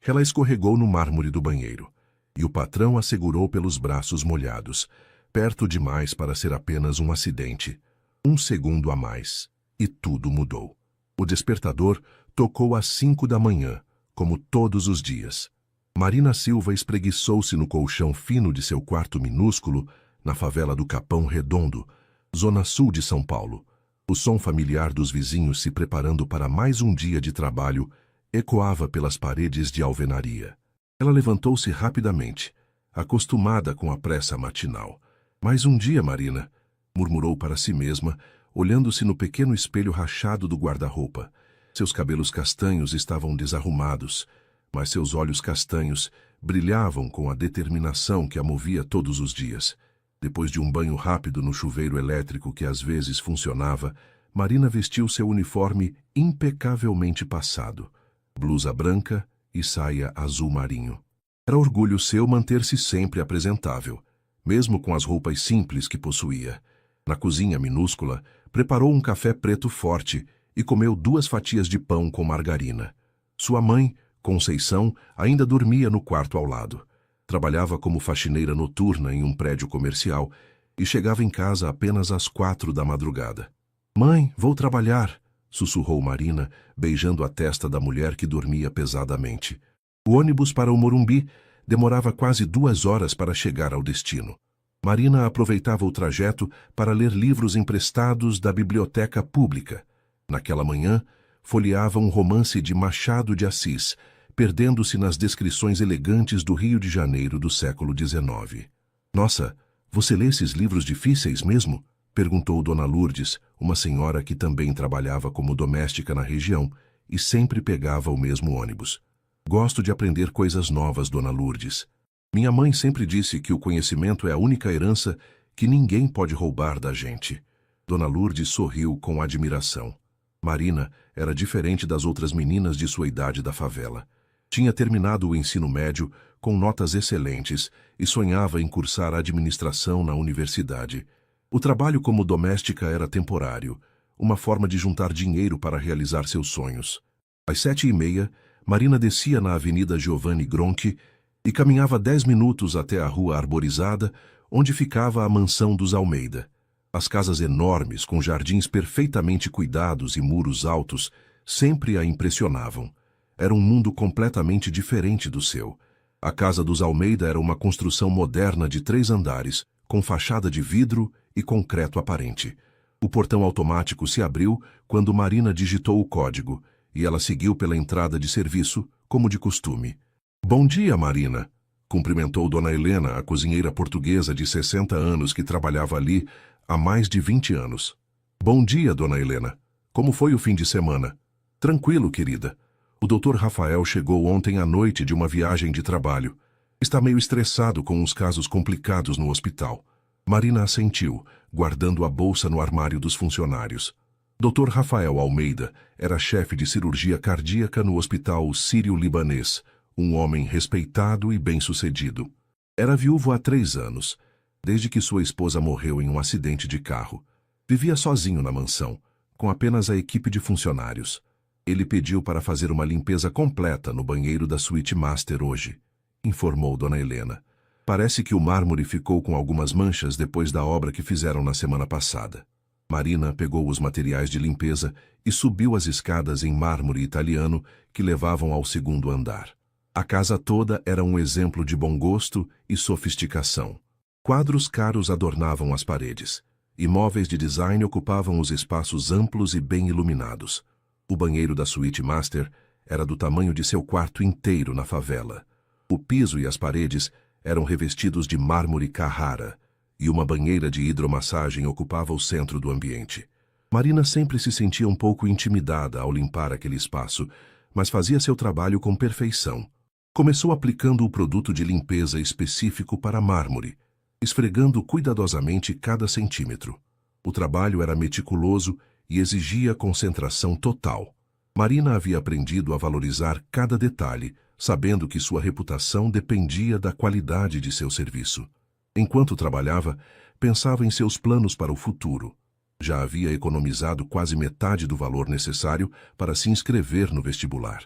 Ela escorregou no mármore do banheiro, e o patrão a segurou pelos braços molhados, perto demais para ser apenas um acidente. Um segundo a mais, e tudo mudou. O despertador tocou às 5 da manhã, como todos os dias. Marina Silva espreguiçou-se no colchão fino de seu quarto minúsculo, na favela do Capão Redondo, zona sul de São Paulo. O som familiar dos vizinhos se preparando para mais um dia de trabalho ecoava pelas paredes de alvenaria. Ela levantou-se rapidamente, acostumada com a pressa matinal. Mais um dia, Marina, murmurou para si mesma, olhando-se no pequeno espelho rachado do guarda-roupa. Seus cabelos castanhos estavam desarrumados, mas seus olhos castanhos brilhavam com a determinação que a movia todos os dias. Depois de um banho rápido no chuveiro elétrico que às vezes funcionava, Marina vestiu seu uniforme impecavelmente passado, blusa branca e saia azul marinho. Era orgulho seu manter-se sempre apresentável, mesmo com as roupas simples que possuía. Na cozinha minúscula, preparou um café preto forte e comeu 2 fatias de pão com margarina. Sua mãe, Conceição, ainda dormia no quarto ao lado. Trabalhava como faxineira noturna em um prédio comercial e chegava em casa apenas às 4 da madrugada. "Mãe, vou trabalhar", sussurrou Marina, beijando a testa da mulher que dormia pesadamente. O ônibus para o Morumbi demorava quase 2 horas para chegar ao destino. Marina aproveitava o trajeto para ler livros emprestados da biblioteca pública. Naquela manhã, folheava um romance de Machado de Assis, perdendo-se nas descrições elegantes do Rio de Janeiro do século XIX. "Nossa, você lê esses livros difíceis mesmo?" perguntou Dona Lourdes, uma senhora que também trabalhava como doméstica na região e sempre pegava o mesmo ônibus. "Gosto de aprender coisas novas, Dona Lourdes. Minha mãe sempre disse que o conhecimento é a única herança que ninguém pode roubar da gente." Dona Lourdes sorriu com admiração. Marina era diferente das outras meninas de sua idade da favela. Tinha terminado o ensino médio com notas excelentes e sonhava em cursar administração na universidade. O trabalho como doméstica era temporário, uma forma de juntar dinheiro para realizar seus sonhos. Às 7h30, Marina descia na Avenida Giovanni Gronchi e caminhava 10 minutos até a rua arborizada, onde ficava a mansão dos Almeida. As casas enormes, com jardins perfeitamente cuidados e muros altos, sempre a impressionavam. Era um mundo completamente diferente do seu. A casa dos Almeida era uma construção moderna de 3 andares, com fachada de vidro e concreto aparente. O portão automático se abriu quando Marina digitou o código, e ela seguiu pela entrada de serviço, como de costume. "Bom dia, Marina", cumprimentou Dona Helena, a cozinheira portuguesa de 60 anos que trabalhava ali há mais de 20 anos. "Bom dia, Dona Helena. Como foi o fim de semana?" "Tranquilo, querida. O Dr. Rafael chegou ontem à noite de uma viagem de trabalho. Está meio estressado com uns casos complicados no hospital." Marina assentiu, guardando a bolsa no armário dos funcionários. Dr. Rafael Almeida era chefe de cirurgia cardíaca no Hospital Sírio-Libanês, um homem respeitado e bem-sucedido. Era viúvo há 3 anos, desde que sua esposa morreu em um acidente de carro. Vivia sozinho na mansão, com apenas a equipe de funcionários. Ele pediu para fazer uma limpeza completa no banheiro da suíte master hoje, informou Dona Helena. "Parece que o mármore ficou com algumas manchas depois da obra que fizeram na semana passada." Marina pegou os materiais de limpeza e subiu as escadas em mármore italiano que levavam ao 2º andar. A casa toda era um exemplo de bom gosto e sofisticação. Quadros caros adornavam as paredes. Imóveis de design ocupavam os espaços amplos e bem iluminados. O banheiro da suíte master era do tamanho de seu quarto inteiro na favela. O piso e as paredes eram revestidos de mármore Carrara, e uma banheira de hidromassagem ocupava o centro do ambiente. Marina sempre se sentia um pouco intimidada ao limpar aquele espaço, mas fazia seu trabalho com perfeição. Começou aplicando o produto de limpeza específico para mármore, esfregando cuidadosamente cada centímetro. O trabalho era meticuloso e exigia concentração total. Marina havia aprendido a valorizar cada detalhe, sabendo que sua reputação dependia da qualidade de seu serviço. Enquanto trabalhava, pensava em seus planos para o futuro. Já havia economizado quase metade do valor necessário para se inscrever no vestibular.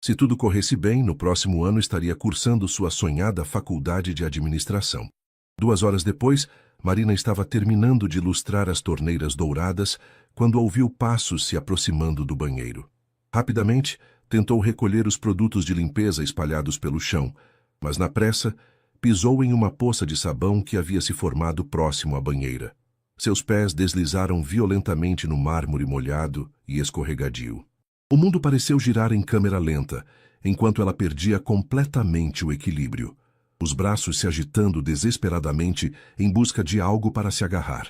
Se tudo corresse bem, no próximo ano estaria cursando sua sonhada faculdade de administração. 2 horas depois, Marina estava terminando de lustrar as torneiras douradas quando ouviu passos se aproximando do banheiro. Rapidamente, tentou recolher os produtos de limpeza espalhados pelo chão, mas na pressa, pisou em uma poça de sabão que havia se formado próximo à banheira. Seus pés deslizaram violentamente no mármore molhado e escorregadio. O mundo pareceu girar em câmera lenta, enquanto ela perdia completamente o equilíbrio, os braços se agitando desesperadamente em busca de algo para se agarrar.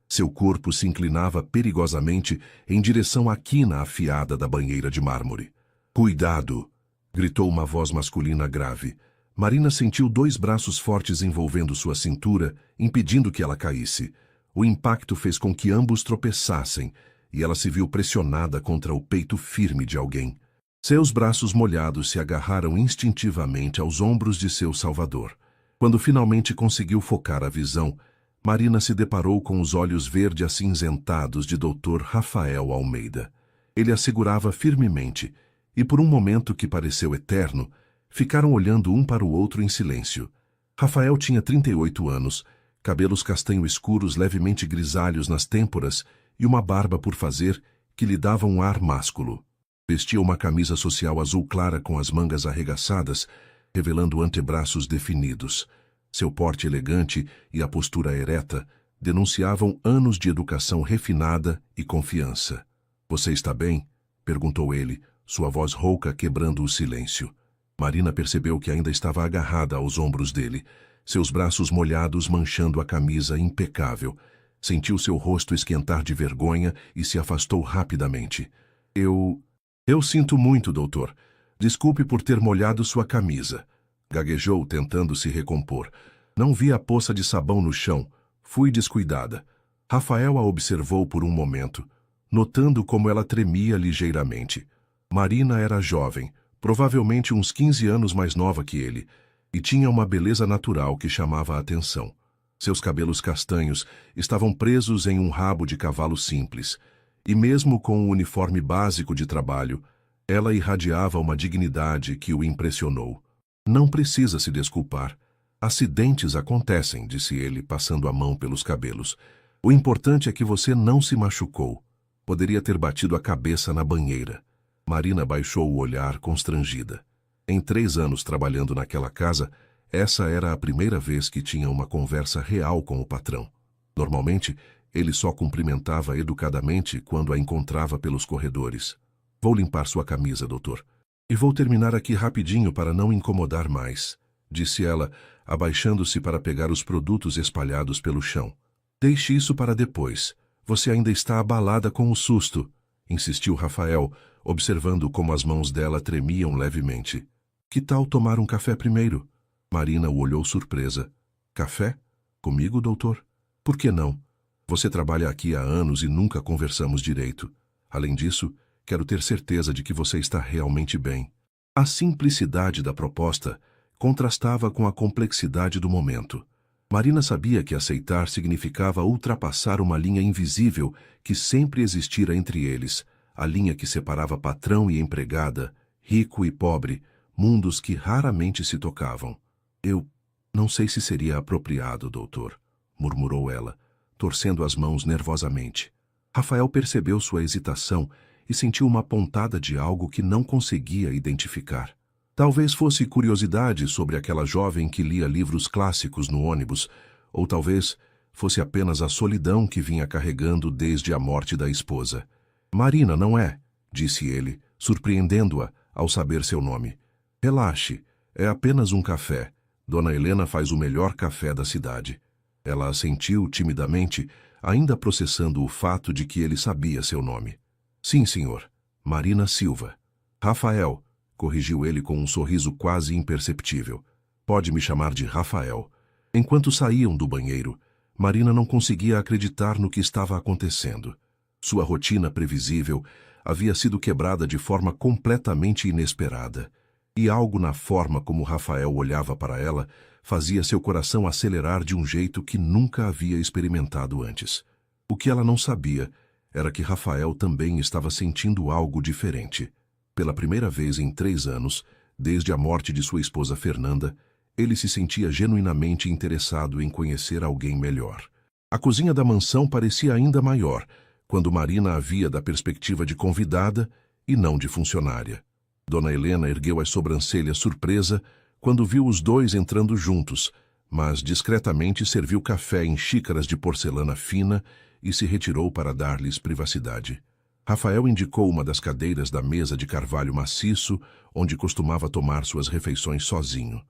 Seu corpo se inclinava perigosamente em direção à quina afiada da banheira de mármore. "Cuidado!" gritou uma voz masculina grave. Marina sentiu 2 braços fortes envolvendo sua cintura, impedindo que ela caísse. O impacto fez com que ambos tropeçassem, e ela se viu pressionada contra o peito firme de alguém. Seus braços molhados se agarraram instintivamente aos ombros de seu salvador. Quando finalmente conseguiu focar a visão, Marina se deparou com os olhos verde-acinzentados de Dr. Rafael Almeida. Ele a segurava firmemente, e por um momento que pareceu eterno, ficaram olhando um para o outro em silêncio. Rafael tinha 38 anos, cabelos castanho escuros levemente grisalhos nas têmporas e uma barba por fazer que lhe dava um ar másculo. Vestia uma camisa social azul clara com as mangas arregaçadas, revelando antebraços definidos. Seu porte elegante e a postura ereta denunciavam anos de educação refinada e confiança. "Você está bem?" perguntou ele, sua voz rouca quebrando o silêncio. Marina percebeu que ainda estava agarrada aos ombros dele, seus braços molhados manchando a camisa impecável. Sentiu seu rosto esquentar de vergonha e se afastou rapidamente. Eu sinto muito, doutor. Desculpe por ter molhado sua camisa." Gaguejou, tentando se recompor. "Não vi a poça de sabão no chão. Fui descuidada." Rafael a observou por um momento, notando como ela tremia ligeiramente. Marina era jovem, provavelmente uns 15 anos mais nova que ele, e tinha uma beleza natural que chamava a atenção. Seus cabelos castanhos estavam presos em um rabo de cavalo simples, e mesmo com o uniforme básico de trabalho, ela irradiava uma dignidade que o impressionou. "Não precisa se desculpar. Acidentes acontecem", disse ele, passando a mão pelos cabelos. "O importante é que você não se machucou. Poderia ter batido a cabeça na banheira." Marina baixou o olhar constrangida. Em 3 anos trabalhando naquela casa, essa era a primeira vez que tinha uma conversa real com o patrão. Normalmente, ele só cumprimentava educadamente quando a encontrava pelos corredores. "Vou limpar sua camisa, doutor. E vou terminar aqui rapidinho para não incomodar mais", disse ela, abaixando-se para pegar os produtos espalhados pelo chão. "Deixe isso para depois. Você ainda está abalada com o susto", insistiu Rafael, observando como as mãos dela tremiam levemente. "Que tal tomar um café primeiro?" Marina o olhou surpresa. "Café? Comigo, doutor? Por que não? Você trabalha aqui há anos e nunca conversamos direito. Além disso, quero ter certeza de que você está realmente bem." A simplicidade da proposta contrastava com a complexidade do momento. Marina sabia que aceitar significava ultrapassar uma linha invisível que sempre existira entre eles, a linha que separava patrão e empregada, rico e pobre, mundos que raramente se tocavam. "Eu não sei se seria apropriado, doutor", murmurou ela, torcendo as mãos nervosamente. Rafael percebeu sua hesitação e sentiu uma pontada de algo que não conseguia identificar. Talvez fosse curiosidade sobre aquela jovem que lia livros clássicos no ônibus, ou talvez fosse apenas a solidão que vinha carregando desde a morte da esposa. "Marina, não é?", disse ele, surpreendendo-a ao saber seu nome. "Relaxe, é apenas um café. Dona Helena faz o melhor café da cidade." Ela assentiu timidamente, ainda processando o fato de que ele sabia seu nome. "Sim, senhor. Marina Silva." "Rafael", corrigiu ele com um sorriso quase imperceptível. "Pode me chamar de Rafael." Enquanto saíam do banheiro, Marina não conseguia acreditar no que estava acontecendo. Sua rotina previsível havia sido quebrada de forma completamente inesperada, e algo na forma como Rafael olhava para ela fazia seu coração acelerar de um jeito que nunca havia experimentado antes. O que ela não sabia era que Rafael também estava sentindo algo diferente. Pela primeira vez em 3 anos, desde a morte de sua esposa Fernanda, ele se sentia genuinamente interessado em conhecer alguém melhor. A cozinha da mansão parecia ainda maior, quando Marina a via da perspectiva de convidada e não de funcionária. Dona Helena ergueu as sobrancelhas surpresa quando viu os dois entrando juntos, mas discretamente serviu café em xícaras de porcelana fina e se retirou para dar-lhes privacidade. Rafael indicou uma das cadeiras da mesa de carvalho maciço, onde costumava tomar suas refeições sozinho.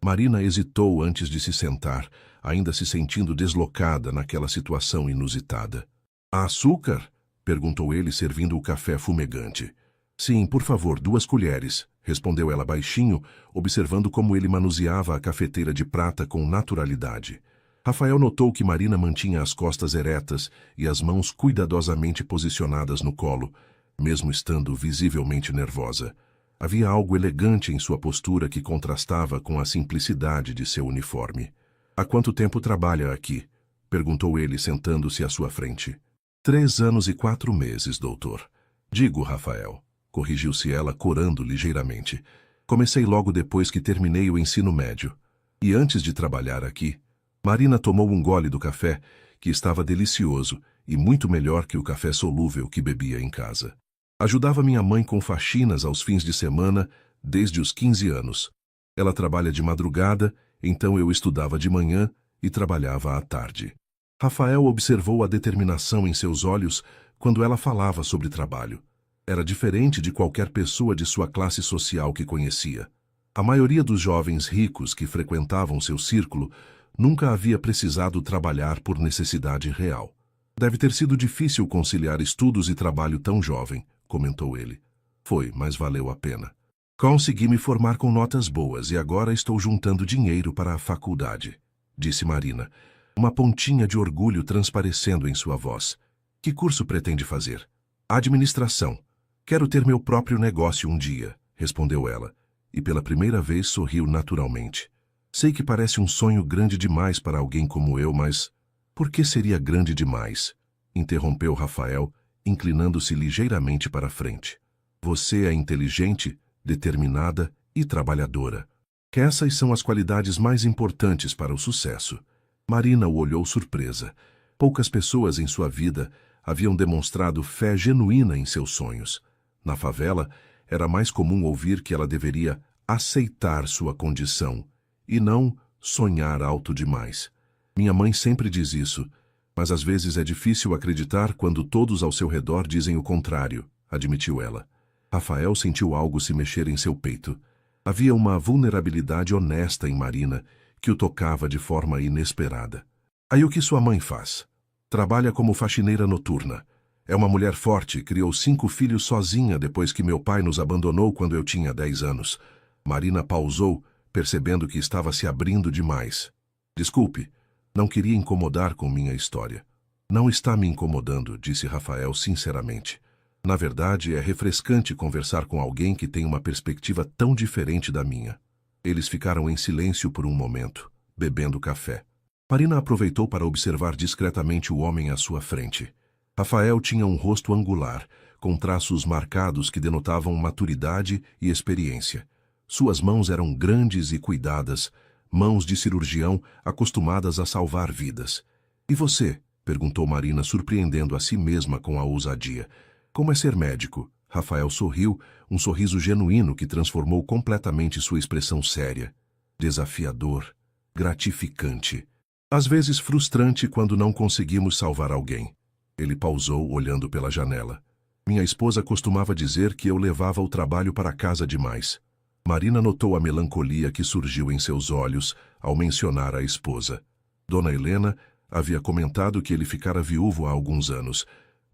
Marina hesitou antes de se sentar, ainda se sentindo deslocada naquela situação inusitada. "Há açúcar?" perguntou ele, servindo o café fumegante. "Sim, por favor, 2 colheres", respondeu ela baixinho, observando como ele manuseava a cafeteira de prata com naturalidade. Rafael notou que Marina mantinha as costas eretas e as mãos cuidadosamente posicionadas no colo, mesmo estando visivelmente nervosa. Havia algo elegante em sua postura que contrastava com a simplicidade de seu uniforme. "Há quanto tempo trabalha aqui?" perguntou ele, sentando-se à sua frente. 3 anos e 4 meses, doutor." "Digo, Rafael", corrigiu-se ela, corando ligeiramente. "Comecei logo depois que terminei o ensino médio. E antes de trabalhar aqui..." Marina tomou um gole do café, que estava delicioso e muito melhor que o café solúvel que bebia em casa. "Ajudava minha mãe com faxinas aos fins de semana desde os 15 anos. Ela trabalha de madrugada, então eu estudava de manhã e trabalhava à tarde." Rafael observou a determinação em seus olhos quando ela falava sobre trabalho. Era diferente de qualquer pessoa de sua classe social que conhecia. A maioria dos jovens ricos que frequentavam seu círculo nunca havia precisado trabalhar por necessidade real. "Deve ter sido difícil conciliar estudos e trabalho tão jovem", comentou ele. "Foi, mas valeu a pena. Consegui me formar com notas boas e agora estou juntando dinheiro para a faculdade", disse Marina, uma pontinha de orgulho transparecendo em sua voz. "Que curso pretende fazer?" "Administração. Quero ter meu próprio negócio um dia", respondeu ela, e pela primeira vez sorriu naturalmente. "Sei que parece um sonho grande demais para alguém como eu, mas..." "Por que seria grande demais?" interrompeu Rafael, inclinando-se ligeiramente para a frente. "Você é inteligente, determinada e trabalhadora. Que essas são as qualidades mais importantes para o sucesso." Marina o olhou surpresa. Poucas pessoas em sua vida haviam demonstrado fé genuína em seus sonhos. Na favela, era mais comum ouvir que ela deveria aceitar sua condição e não sonhar alto demais. "Minha mãe sempre diz isso, mas às vezes é difícil acreditar quando todos ao seu redor dizem o contrário", admitiu ela. Rafael sentiu algo se mexer em seu peito. Havia uma vulnerabilidade honesta em Marina que o tocava de forma inesperada. "Aí o que sua mãe faz?" "Trabalha como faxineira noturna. É uma mulher forte, criou 5 filhos sozinha depois que meu pai nos abandonou quando eu tinha 10 anos. Marina pausou, percebendo que estava se abrindo demais. "Desculpe, não queria incomodar com minha história." "Não está me incomodando", disse Rafael sinceramente. "Na verdade, é refrescante conversar com alguém que tem uma perspectiva tão diferente da minha." Eles ficaram em silêncio por um momento, bebendo café. Marina aproveitou para observar discretamente o homem à sua frente. Rafael tinha um rosto angular, com traços marcados que denotavam maturidade e experiência. Suas mãos eram grandes e cuidadas, mãos de cirurgião acostumadas a salvar vidas. "E você?" perguntou Marina, surpreendendo a si mesma com a ousadia. "Como é ser médico?" Rafael sorriu, um sorriso genuíno que transformou completamente sua expressão séria. "Desafiador, gratificante. Às vezes frustrante quando não conseguimos salvar alguém." Ele pausou, olhando pela janela. "Minha esposa costumava dizer que eu levava o trabalho para casa demais." Marina notou a melancolia que surgiu em seus olhos ao mencionar a esposa. Dona Helena havia comentado que ele ficara viúvo há alguns anos,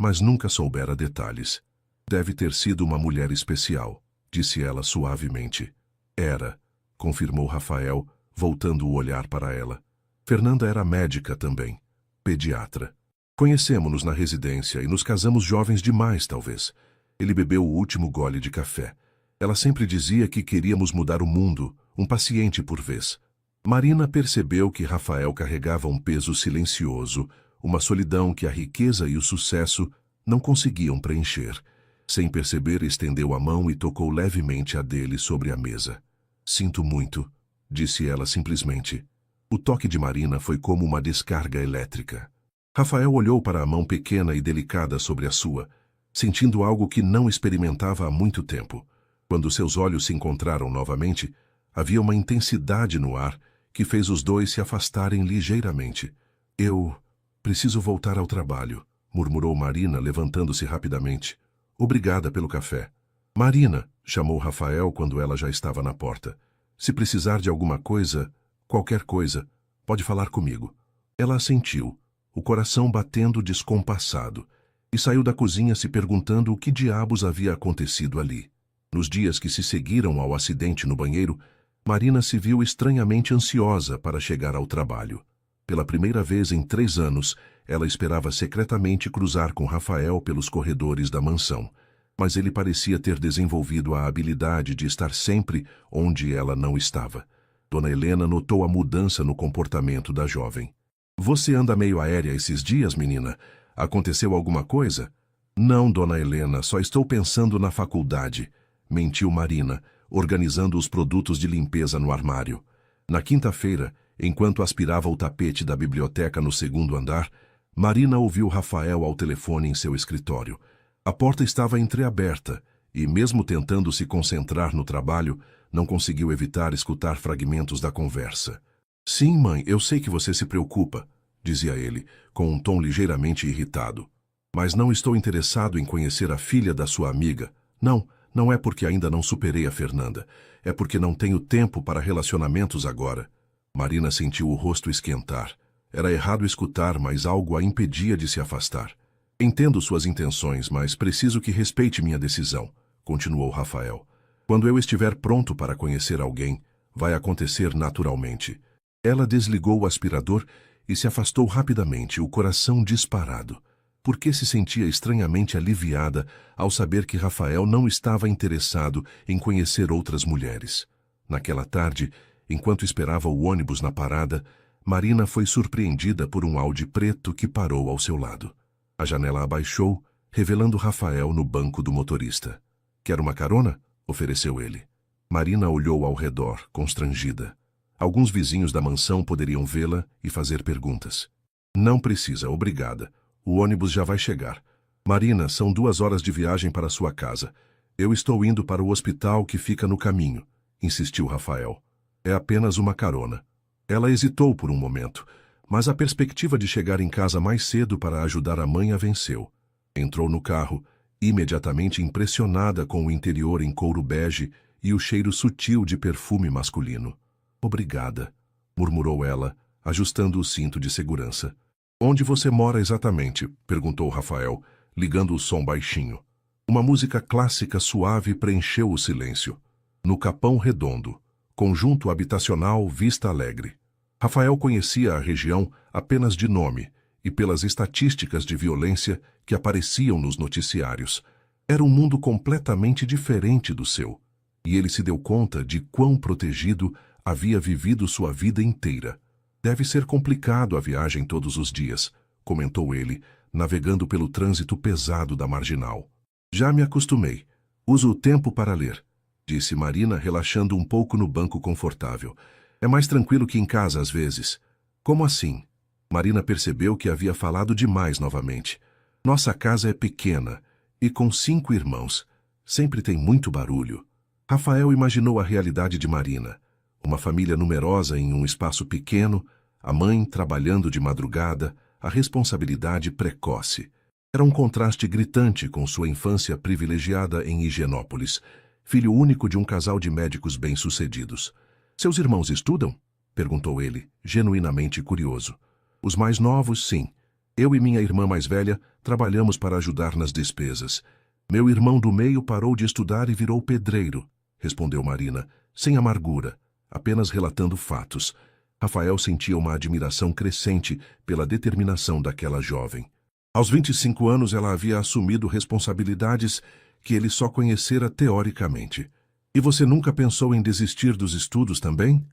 mas nunca soubera detalhes. "Deve ter sido uma mulher especial", disse ela suavemente. "Era", confirmou Rafael, voltando o olhar para ela. "Fernanda era médica também, pediatra. Conhecemo-nos na residência e nos casamos jovens demais, talvez." Ele bebeu o último gole de café. "Ela sempre dizia que queríamos mudar o mundo, um paciente por vez." Marina percebeu que Rafael carregava um peso silencioso, uma solidão que a riqueza e o sucesso não conseguiam preencher. Sem perceber, estendeu a mão e tocou levemente a dele sobre a mesa. Sinto muito, disse ela simplesmente. O toque de Marina foi como uma descarga elétrica. Rafael olhou para a mão pequena e delicada sobre a sua, sentindo algo que não experimentava há muito tempo. Quando seus olhos se encontraram novamente, havia uma intensidade no ar que fez os dois se afastarem ligeiramente. Eu preciso voltar ao trabalho, murmurou Marina, levantando-se rapidamente. Obrigada pelo café. Marina, chamou Rafael quando ela já estava na porta. Se precisar de alguma coisa, qualquer coisa, pode falar comigo. Ela assentiu, o coração batendo descompassado, e saiu da cozinha se perguntando o que diabos havia acontecido ali. Nos dias que se seguiram ao acidente no banheiro, Marina se viu estranhamente ansiosa para chegar ao trabalho. Pela primeira vez em 3 anos, ela esperava secretamente cruzar com Rafael pelos corredores da mansão, mas ele parecia ter desenvolvido a habilidade de estar sempre onde ela não estava. Dona Helena notou a mudança no comportamento da jovem. Você anda meio aérea esses dias, menina? Aconteceu alguma coisa? Não, Dona Helena, só estou pensando na faculdade, mentiu Marina, organizando os produtos de limpeza no armário. Na quinta-feira, enquanto aspirava o tapete da biblioteca no 2º andar, Marina ouviu Rafael ao telefone em seu escritório. A porta estava entreaberta e, mesmo tentando se concentrar no trabalho, não conseguiu evitar escutar fragmentos da conversa. Sim, mãe, eu sei que você se preocupa, dizia ele, com um tom ligeiramente irritado. Mas não estou interessado em conhecer a filha da sua amiga. Não é porque ainda não superei a Fernanda. É porque não tenho tempo para relacionamentos agora. Marina sentiu o rosto esquentar. Era errado escutar, mas algo a impedia de se afastar. Entendo suas intenções, mas preciso que respeite minha decisão, continuou Rafael. Quando eu estiver pronto para conhecer alguém, vai acontecer naturalmente. Ela desligou o aspirador e se afastou rapidamente, o coração disparado, porque se sentia estranhamente aliviada ao saber que Rafael não estava interessado em conhecer outras mulheres. Naquela tarde, enquanto esperava o ônibus na parada, Marina foi surpreendida por um Audi preto que parou ao seu lado. A janela abaixou, revelando Rafael no banco do motorista. Quer uma carona? Ofereceu ele. Marina olhou ao redor, constrangida. Alguns vizinhos da mansão poderiam vê-la e fazer perguntas. Não precisa, obrigada. O ônibus já vai chegar. Marina, são 2 horas de viagem para sua casa. Eu estou indo para o hospital que fica no caminho, insistiu Rafael. É apenas uma carona. Ela hesitou por um momento, mas a perspectiva de chegar em casa mais cedo para ajudar a mãe a venceu. Entrou no carro, imediatamente impressionada com o interior em couro bege e o cheiro sutil de perfume masculino. Obrigada, murmurou ela, ajustando o cinto de segurança. Onde você mora exatamente? Perguntou Rafael, ligando o som baixinho. Uma música clássica suave preencheu o silêncio. No Capão Redondo, conjunto habitacional Vista Alegre. Rafael conhecia a região apenas de nome e pelas estatísticas de violência que apareciam nos noticiários. Era um mundo completamente diferente do seu, e ele se deu conta de quão protegido havia vivido sua vida inteira. Deve ser complicado a viagem todos os dias, comentou ele, navegando pelo trânsito pesado da Marginal. Já me acostumei. Uso o tempo para ler, disse Marina, relaxando um pouco no banco confortável. É mais tranquilo que em casa às vezes. Como assim? Marina percebeu que havia falado demais novamente. Nossa casa é pequena e com 5 irmãos. Sempre tem muito barulho. Rafael imaginou a realidade de Marina. Uma família numerosa em um espaço pequeno, a mãe trabalhando de madrugada, a responsabilidade precoce. Era um contraste gritante com sua infância privilegiada em Higienópolis, filho único de um casal de médicos bem-sucedidos. Seus irmãos estudam? Perguntou ele, genuinamente curioso. Os mais novos, sim. Eu e minha irmã mais velha trabalhamos para ajudar nas despesas. Meu irmão do meio parou de estudar e virou pedreiro, respondeu Marina, sem amargura, apenas relatando fatos. Rafael sentia uma admiração crescente pela determinação daquela jovem. Aos 25 anos ela havia assumido responsabilidades que ele só conhecera teoricamente. E você nunca pensou em desistir dos estudos também?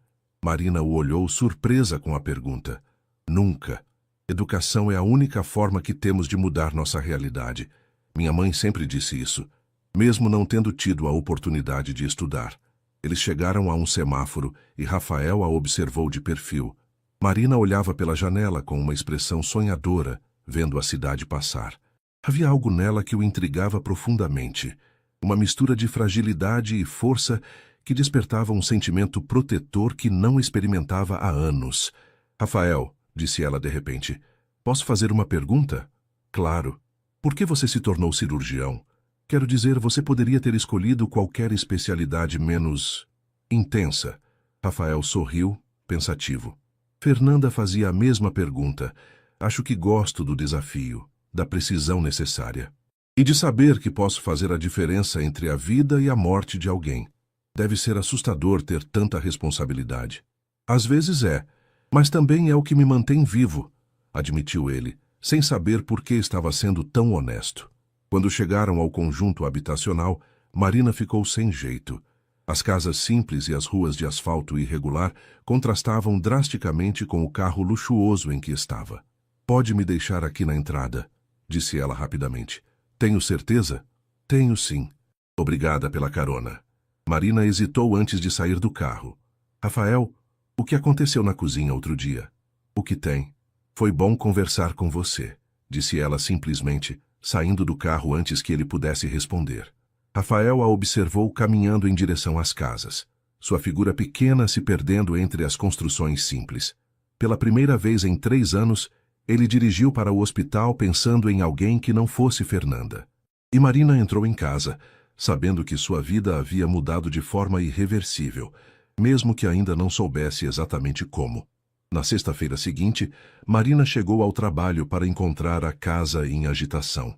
Marina o olhou surpresa com a pergunta. Nunca. Educação é a única forma que temos de mudar nossa realidade. Minha mãe sempre disse isso. mesmo não tendo tido a oportunidade de estudar. Eles chegaram a um semáforo e Rafael a observou de perfil. Marina olhava pela janela com uma expressão sonhadora, vendo a cidade passar. Havia algo nela que o intrigava profundamente, uma mistura de fragilidade e força que despertava um sentimento protetor que não experimentava há anos. Rafael, disse ela de repente, posso fazer uma pergunta? Claro. Por que você se tornou cirurgião? Quero dizer, você poderia ter escolhido qualquer especialidade menos intensa. Rafael sorriu, pensativo. Fernanda fazia a mesma pergunta. Acho que gosto do desafio, da precisão necessária. E de saber que posso fazer a diferença entre a vida e a morte de alguém. Deve ser assustador ter tanta responsabilidade. Às vezes é, mas também é o que me mantém vivo, admitiu ele, sem saber por que estava sendo tão honesto. Quando chegaram ao conjunto habitacional, Marina ficou sem jeito. As casas simples e as ruas de asfalto irregular contrastavam drasticamente com o carro luxuoso em que estava. Pode me deixar aqui na entrada, disse ela rapidamente. Tenho certeza? Tenho sim. Obrigada pela carona. Marina hesitou antes de sair do carro. Rafael, o que aconteceu na cozinha outro dia? O que tem? Foi bom conversar com você, disse ela simplesmente, saindo do carro antes que ele pudesse responder. Rafael a observou caminhando em direção às casas, sua figura pequena se perdendo entre as construções simples. Pela primeira vez em 3 anos, ele dirigiu para o hospital pensando em alguém que não fosse Fernanda. E Marina entrou em casa, sabendo que sua vida havia mudado de forma irreversível, mesmo que ainda não soubesse exatamente como. Na sexta-feira seguinte, Marina chegou ao trabalho para encontrar a casa em agitação.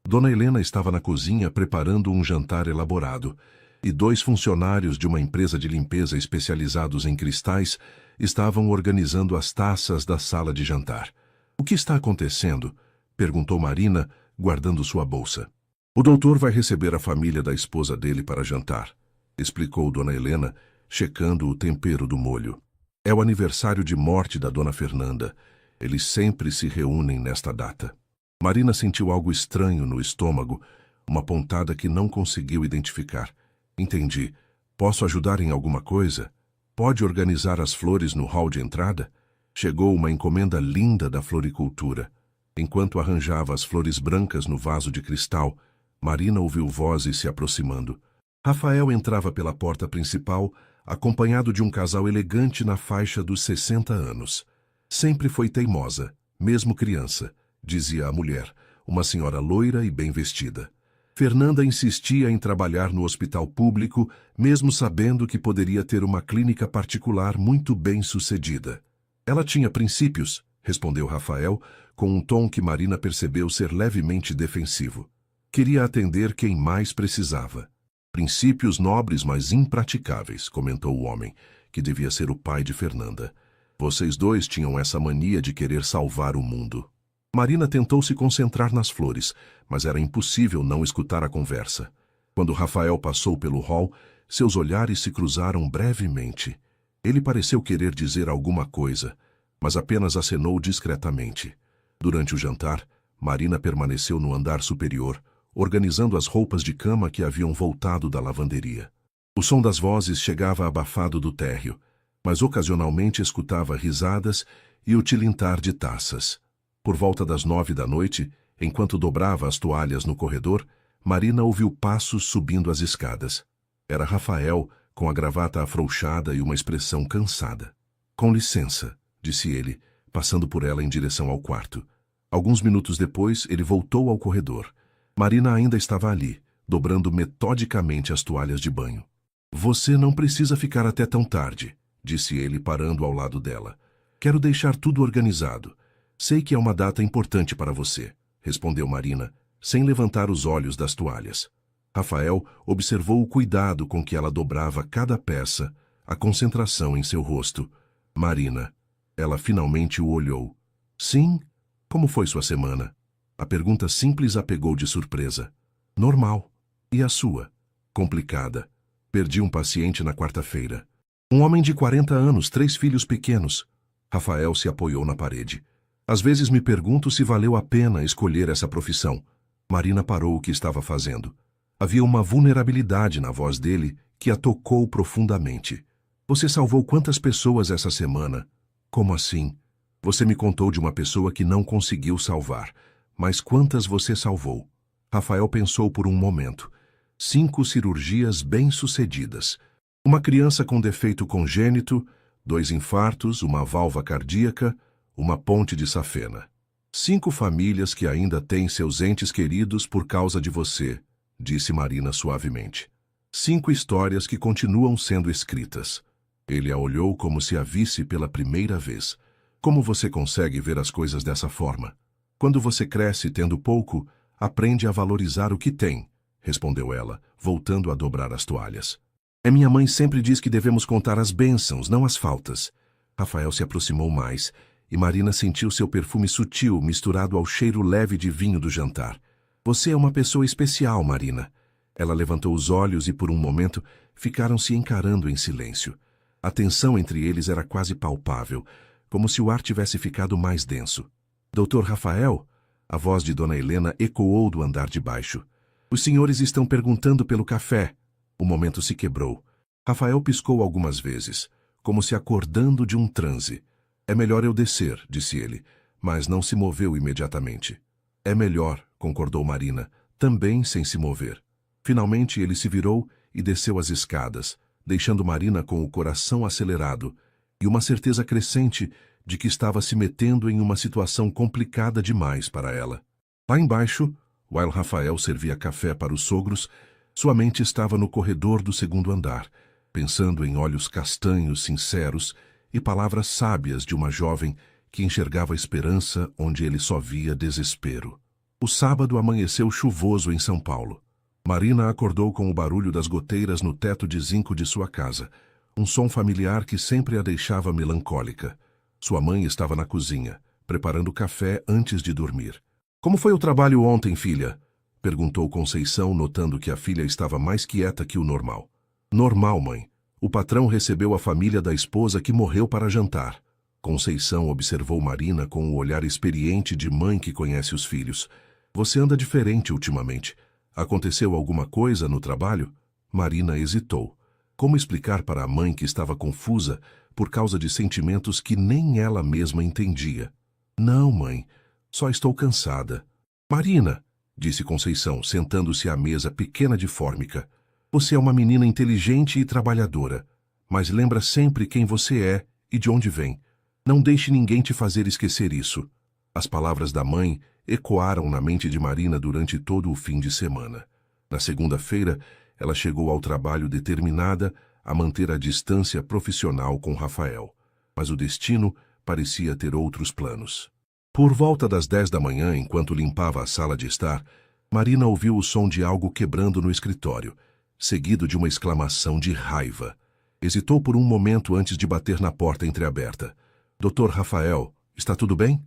Dona Helena estava na cozinha preparando um jantar elaborado, e 2 funcionários de uma empresa de limpeza especializados em cristais estavam organizando as taças da sala de jantar. — O que está acontecendo? Perguntou Marina, guardando sua bolsa. — O doutor vai receber a família da esposa dele para jantar, explicou Dona Helena, checando o tempero do molho. É o aniversário de morte da Dona Fernanda. Eles sempre se reúnem nesta data. Marina sentiu algo estranho no estômago, uma pontada que não conseguiu identificar. Entendi. Posso ajudar em alguma coisa? Pode organizar as flores no hall de entrada? Chegou uma encomenda linda da floricultura. Enquanto arranjava as flores brancas no vaso de cristal, Marina ouviu vozes se aproximando. Rafael entrava pela porta principal, acompanhado de um casal elegante na faixa dos 60 anos. Sempre foi teimosa, mesmo criança, dizia a mulher, uma senhora loira e bem vestida. Fernanda insistia em trabalhar no hospital público, mesmo sabendo que poderia ter uma clínica particular muito bem sucedida. Ela tinha princípios, respondeu Rafael, com um tom que Marina percebeu ser levemente defensivo. Queria atender quem mais precisava. Princípios nobres, mas impraticáveis, comentou o homem, que devia ser o pai de Fernanda. Vocês dois tinham essa mania de querer salvar o mundo. Marina tentou se concentrar nas flores, mas era impossível não escutar a conversa. Quando Rafael passou pelo hall, seus olhares se cruzaram brevemente. Ele pareceu querer dizer alguma coisa, mas apenas acenou discretamente. Durante o jantar, Marina permaneceu no andar superior, organizando as roupas de cama que haviam voltado da lavanderia. O som das vozes chegava abafado do térreo, mas ocasionalmente escutava risadas e o tilintar de taças. Por volta das 9 da noite, enquanto dobrava as toalhas no corredor, Marina ouviu passos subindo as escadas. Era Rafael, com a gravata afrouxada e uma expressão cansada. — Com licença, disse ele, passando por ela em direção ao quarto. Alguns minutos depois, ele voltou ao corredor. Marina ainda estava ali, dobrando metodicamente as toalhas de banho. — Você não precisa ficar até tão tarde, disse ele, parando ao lado dela. — Quero deixar tudo organizado. Sei que é uma data importante para você, respondeu Marina, sem levantar os olhos das toalhas. Rafael observou o cuidado com que ela dobrava cada peça, a concentração em seu rosto. — Marina. Ela finalmente o olhou. — Sim? Como foi sua semana? A pergunta simples a pegou de surpresa. — Normal. E a sua? — Complicada. Perdi um paciente na quarta-feira. Um homem de 40 anos, 3 filhos pequenos. Rafael se apoiou na parede. Às vezes me pergunto se valeu a pena escolher essa profissão. Marina parou o que estava fazendo. Havia uma vulnerabilidade na voz dele que a tocou profundamente. Você salvou quantas pessoas essa semana? Como assim? Você me contou de uma pessoa que não conseguiu salvar. Mas quantas você salvou? Rafael pensou por um momento. 5 cirurgias bem-sucedidas. Uma criança com defeito congênito, 2 infartos, uma válvula cardíaca, uma ponte de safena. 5 famílias que ainda têm seus entes queridos por causa de você, disse Marina suavemente. 5 histórias que continuam sendo escritas. Ele a olhou como se a visse pela primeira vez. Como você consegue ver as coisas dessa forma? Quando você cresce tendo pouco, aprende a valorizar o que tem, respondeu ela, voltando a dobrar as toalhas. Minha mãe sempre diz que devemos contar as bênçãos, não as faltas. Rafael se aproximou mais, e Marina sentiu seu perfume sutil misturado ao cheiro leve de vinho do jantar. Você é uma pessoa especial, Marina. Ela levantou os olhos e por um momento ficaram se encarando em silêncio. A tensão entre eles era quase palpável, como se o ar tivesse ficado mais denso. Doutor Rafael? A voz de Dona Helena ecoou do andar de baixo. Os senhores estão perguntando pelo café. O momento se quebrou. Rafael piscou algumas vezes, como se acordando de um transe. É melhor eu descer, disse ele, mas não se moveu imediatamente. É melhor, concordou Marina, também sem se mover. Finalmente ele se virou e desceu as escadas, deixando Marina com o coração acelerado e uma certeza crescente de que estava se metendo em uma situação complicada demais para ela. Lá embaixo, while Rafael servia café para os sogros, sua mente estava no corredor do segundo andar, pensando em olhos castanhos sinceros e palavras sábias de uma jovem que enxergava esperança onde ele só via desespero. O sábado amanheceu chuvoso em São Paulo. Marina acordou com o barulho das goteiras no teto de zinco de sua casa, um som familiar que sempre a deixava melancólica. Sua mãe estava na cozinha, preparando café antes de dormir. Como foi o trabalho ontem, filha? Perguntou Conceição, notando que a filha estava mais quieta que o normal. Normal, mãe. O patrão recebeu a família da esposa que morreu para jantar. Conceição observou Marina com o olhar experiente de mãe que conhece os filhos. Você anda diferente ultimamente. Aconteceu alguma coisa no trabalho? Marina hesitou. Como explicar para a mãe que estava confusa por causa de sentimentos que nem ela mesma entendia? Não, mãe. Só estou cansada. Marina, disse Conceição, sentando-se à mesa pequena de fórmica. Você é uma menina inteligente e trabalhadora, mas lembra sempre quem você é e de onde vem. Não deixe ninguém te fazer esquecer isso. As palavras da mãe ecoaram na mente de Marina durante todo o fim de semana. Na segunda-feira, ela chegou ao trabalho determinada a manter a distância profissional com Rafael, mas o destino parecia ter outros planos. Por volta das 10 da manhã, enquanto limpava a sala de estar, Marina ouviu o som de algo quebrando no escritório, seguido de uma exclamação de raiva. Hesitou por um momento antes de bater na porta entreaberta. Doutor Rafael, está tudo bem?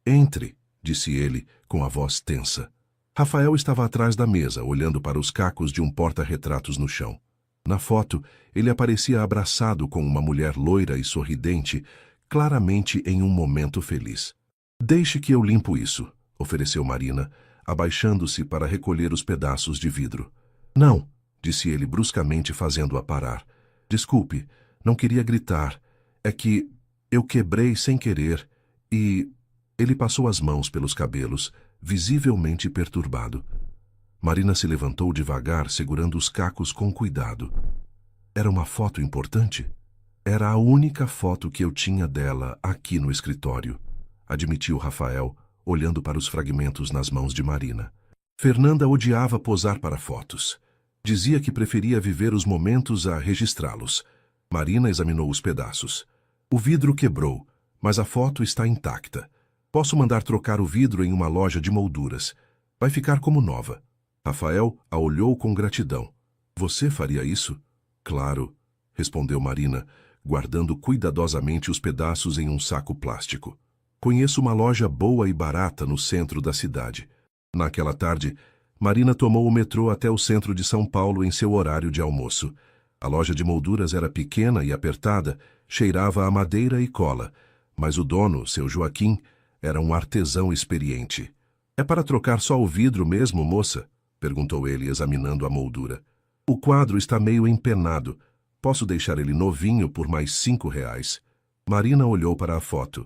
Entre, disse ele, com a voz tensa. Rafael estava atrás da mesa, olhando para os cacos de um porta-retratos no chão. Na foto, ele aparecia abraçado com uma mulher loira e sorridente, claramente em um momento feliz. Deixe que eu limpo isso, ofereceu Marina, abaixando-se para recolher os pedaços de vidro. Não, disse ele bruscamente, fazendo-a parar. Desculpe, não queria gritar. É que eu quebrei sem querer e... Ele passou as mãos pelos cabelos, visivelmente perturbado. Marina se levantou devagar, segurando os cacos com cuidado. Era uma foto importante? Era a única foto que eu tinha dela aqui no escritório, admitiu Rafael, olhando para os fragmentos nas mãos de Marina. Fernanda odiava posar para fotos. Dizia que preferia viver os momentos a registrá-los. Marina examinou os pedaços. O vidro quebrou, mas a foto está intacta. Posso mandar trocar o vidro em uma loja de molduras. Vai ficar como nova. Rafael a olhou com gratidão. Você faria isso? Claro, respondeu Marina, guardando cuidadosamente os pedaços em um saco plástico. Conheço uma loja boa e barata no centro da cidade. Naquela tarde, Marina tomou o metrô até o centro de São Paulo em seu horário de almoço. A loja de molduras era pequena e apertada, cheirava a madeira e cola, mas o dono, seu Joaquim, era um artesão experiente. É para trocar só o vidro mesmo, moça? Perguntou ele, examinando a moldura. O quadro está meio empenado. Posso deixar ele novinho por mais R$ 5. Marina olhou para a foto.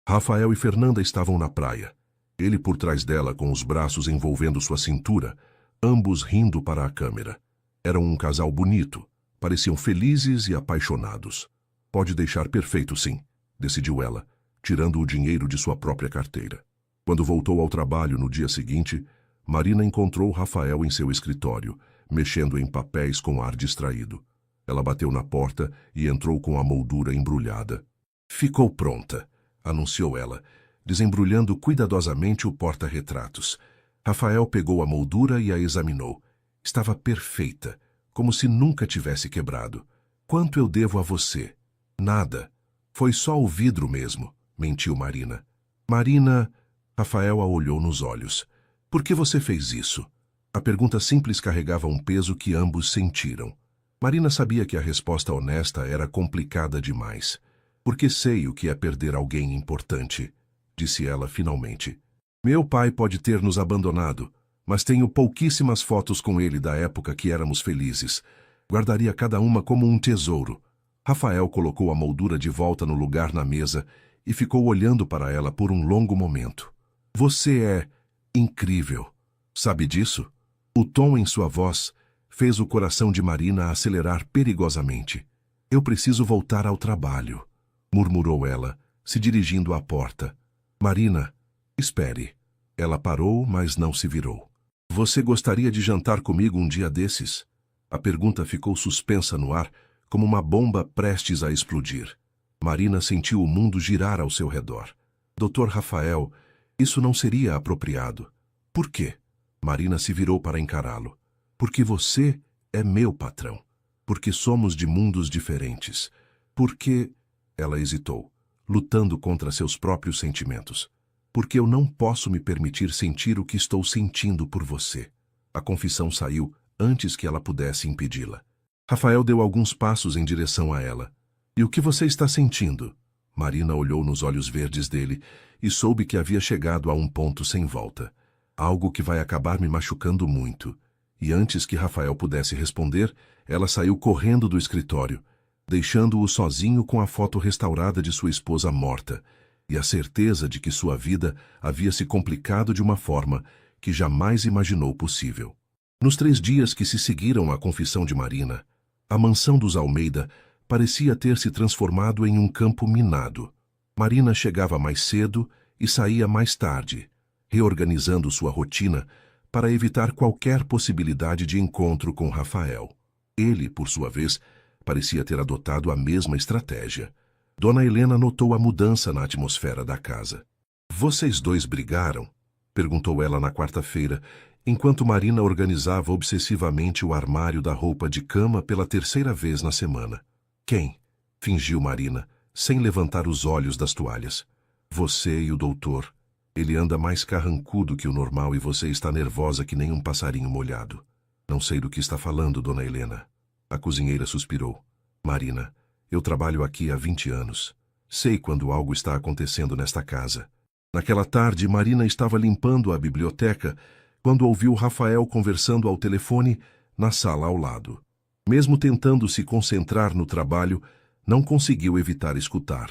Rafael e Fernanda estavam na praia. Ele por trás dela, com os braços envolvendo sua cintura, ambos rindo para a câmera. Eram um casal bonito. Pareciam felizes e apaixonados. Pode deixar perfeito, sim, decidiu ela, tirando o dinheiro de sua própria carteira. Quando voltou ao trabalho no dia seguinte, Marina encontrou Rafael em seu escritório, mexendo em papéis com ar distraído. Ela bateu na porta e entrou com a moldura embrulhada. Ficou pronta, anunciou ela, desembrulhando cuidadosamente o porta-retratos. Rafael pegou a moldura e a examinou. Estava perfeita, como se nunca tivesse quebrado. Quanto eu devo a você? Nada. Foi só o vidro mesmo, mentiu Marina. Marina... Rafael a olhou nos olhos. Por que você fez isso? A pergunta simples carregava um peso que ambos sentiram. Marina sabia que a resposta honesta era complicada demais. Porque sei o que é perder alguém importante, disse ela finalmente. Meu pai pode ter nos abandonado, mas tenho pouquíssimas fotos com ele da época que éramos felizes. Guardaria cada uma como um tesouro. Rafael colocou a moldura de volta no lugar na mesa e ficou olhando para ela por um longo momento. Você é incrível. Sabe disso? O tom em sua voz fez o coração de Marina acelerar perigosamente. Eu preciso voltar ao trabalho, murmurou ela, se dirigindo à porta. Marina, espere. Ela parou, mas não se virou. Você gostaria de jantar comigo um dia desses? A pergunta ficou suspensa no ar, como uma bomba prestes a explodir. Marina sentiu o mundo girar ao seu redor. Dr. Rafael, isso não seria apropriado. Por quê? Marina se virou para encará-lo. Porque você é meu patrão. Porque somos de mundos diferentes. Porque... Ela hesitou, lutando contra seus próprios sentimentos. Porque eu não posso me permitir sentir o que estou sentindo por você. A confissão saiu antes que ela pudesse impedi-la. Rafael deu alguns passos em direção a ela. E o que você está sentindo? Marina olhou nos olhos verdes dele e soube que havia chegado a um ponto sem volta. Algo que vai acabar me machucando muito. E antes que Rafael pudesse responder, ela saiu correndo do escritório, deixando-o sozinho com a foto restaurada de sua esposa morta e a certeza de que sua vida havia se complicado de uma forma que jamais imaginou possível. Nos 3 dias que se seguiram à confissão de Marina, a mansão dos Almeida parecia ter se transformado em um campo minado. Marina chegava mais cedo e saía mais tarde, reorganizando sua rotina para evitar qualquer possibilidade de encontro com Rafael. Ele, por sua vez, parecia ter adotado a mesma estratégia. Dona Helena notou a mudança na atmosfera da casa. Vocês dois brigaram? Perguntou ela na quarta-feira, enquanto Marina organizava obsessivamente o armário da roupa de cama pela 3ª vez na semana. Quem? Fingiu Marina, sem levantar os olhos das toalhas. Você e o doutor. Ele anda mais carrancudo que o normal e você está nervosa que nem um passarinho molhado. Não sei do que está falando, Dona Helena. A cozinheira suspirou. Marina, eu trabalho aqui há 20 anos. Sei quando algo está acontecendo nesta casa. Naquela tarde, Marina estava limpando a biblioteca quando ouviu Rafael conversando ao telefone na sala ao lado. Mesmo tentando se concentrar no trabalho, não conseguiu evitar escutar.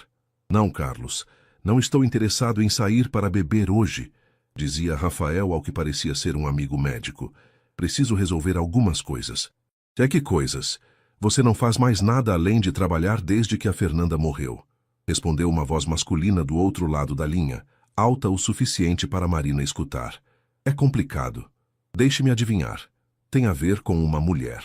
Não, Carlos, não estou interessado em sair para beber hoje, dizia Rafael ao que parecia ser um amigo médico. Preciso resolver algumas coisas. É que coisas? Você não faz mais nada além de trabalhar desde que a Fernanda morreu, respondeu uma voz masculina do outro lado da linha, alta o suficiente para Marina escutar. É complicado. Deixe-me adivinhar. Tem a ver com uma mulher.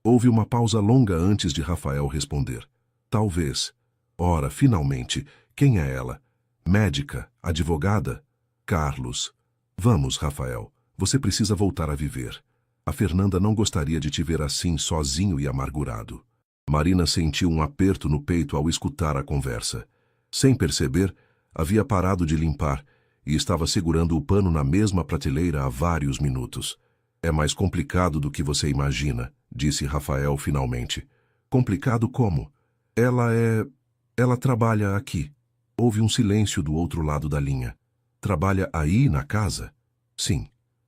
Houve uma pausa longa antes de Rafael responder. Talvez. Ora, finalmente, quem é ela? Médica? Advogada? Carlos. Vamos, Rafael. Você precisa voltar a viver. A Fernanda não gostaria de te ver assim, sozinho e amargurado. Marina sentiu um aperto no peito ao escutar a conversa. Sem perceber, havia parado de limpar e estava segurando o pano na mesma prateleira há vários minutos. É mais complicado do que você imagina, disse Rafael finalmente. Complicado como? Ela trabalha aqui. Houve um silêncio do outro lado da linha. Trabalha aí na casa? Sim.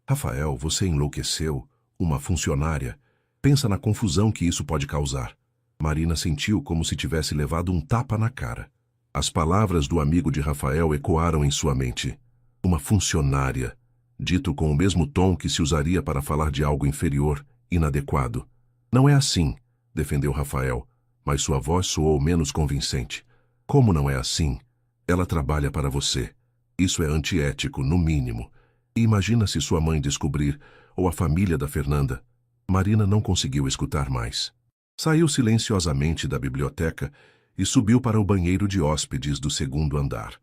Rafael, você enlouqueceu? Uma funcionária? Pensa na confusão que isso pode causar. Marina sentiu como se tivesse levado um tapa na cara. As palavras do amigo de Rafael ecoaram em sua mente. Uma funcionária, dito com o mesmo tom que se usaria para falar de algo inferior, inadequado. Não é assim, defendeu Rafael, mas sua voz soou menos convincente. Como não é assim? Ela trabalha para você. Isso é antiético, no mínimo. E imagina se sua mãe descobrir, ou a família da Fernanda. Marina não conseguiu escutar mais. Saiu silenciosamente da biblioteca e subiu para o banheiro de hóspedes do segundo andar,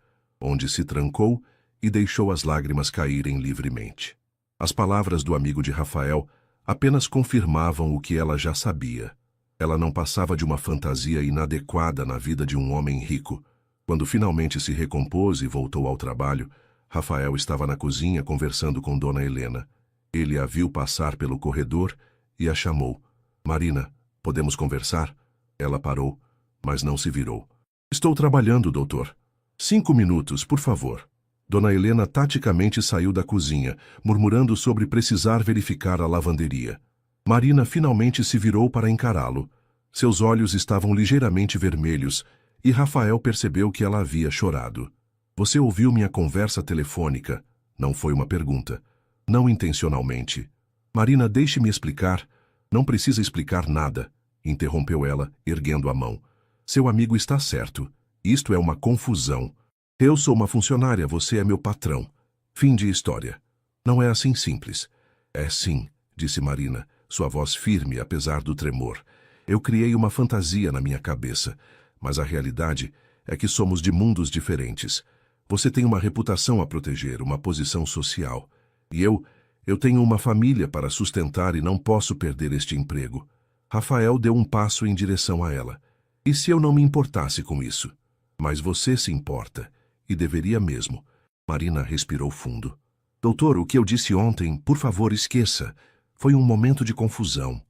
onde se trancou e deixou as lágrimas caírem livremente. As palavras do amigo de Rafael apenas confirmavam o que ela já sabia. Ela não passava de uma fantasia inadequada na vida de um homem rico. Quando finalmente se recompôs e voltou ao trabalho, Rafael estava na cozinha conversando com Dona Helena. Ele a viu passar pelo corredor e a chamou. Marina, podemos conversar? Ela parou, mas não se virou. Estou trabalhando, doutor. 5 minutos, por favor. Dona Helena taticamente saiu da cozinha, murmurando sobre precisar verificar a lavanderia. Marina finalmente se virou para encará-lo. Seus olhos estavam ligeiramente vermelhos e Rafael percebeu que ela havia chorado. Você ouviu minha conversa telefônica? Não foi uma pergunta. Não intencionalmente. Marina, deixe-me explicar. Não precisa explicar nada, interrompeu ela, erguendo a mão. Seu amigo está certo. Isto é uma confusão. Eu sou uma funcionária, você é meu patrão. Fim de história. Não é assim simples. É sim, disse Marina, sua voz firme apesar do tremor. Eu criei uma fantasia na minha cabeça, mas a realidade é que somos de mundos diferentes. Você tem uma reputação a proteger, uma posição social. E eu tenho uma família para sustentar e não posso perder este emprego. Rafael deu um passo em direção a ela. E se eu não me importasse com isso? Mas você se importa. E deveria mesmo. Marina respirou fundo. Doutor, o que eu disse ontem, por favor, esqueça. Foi um momento de confusão.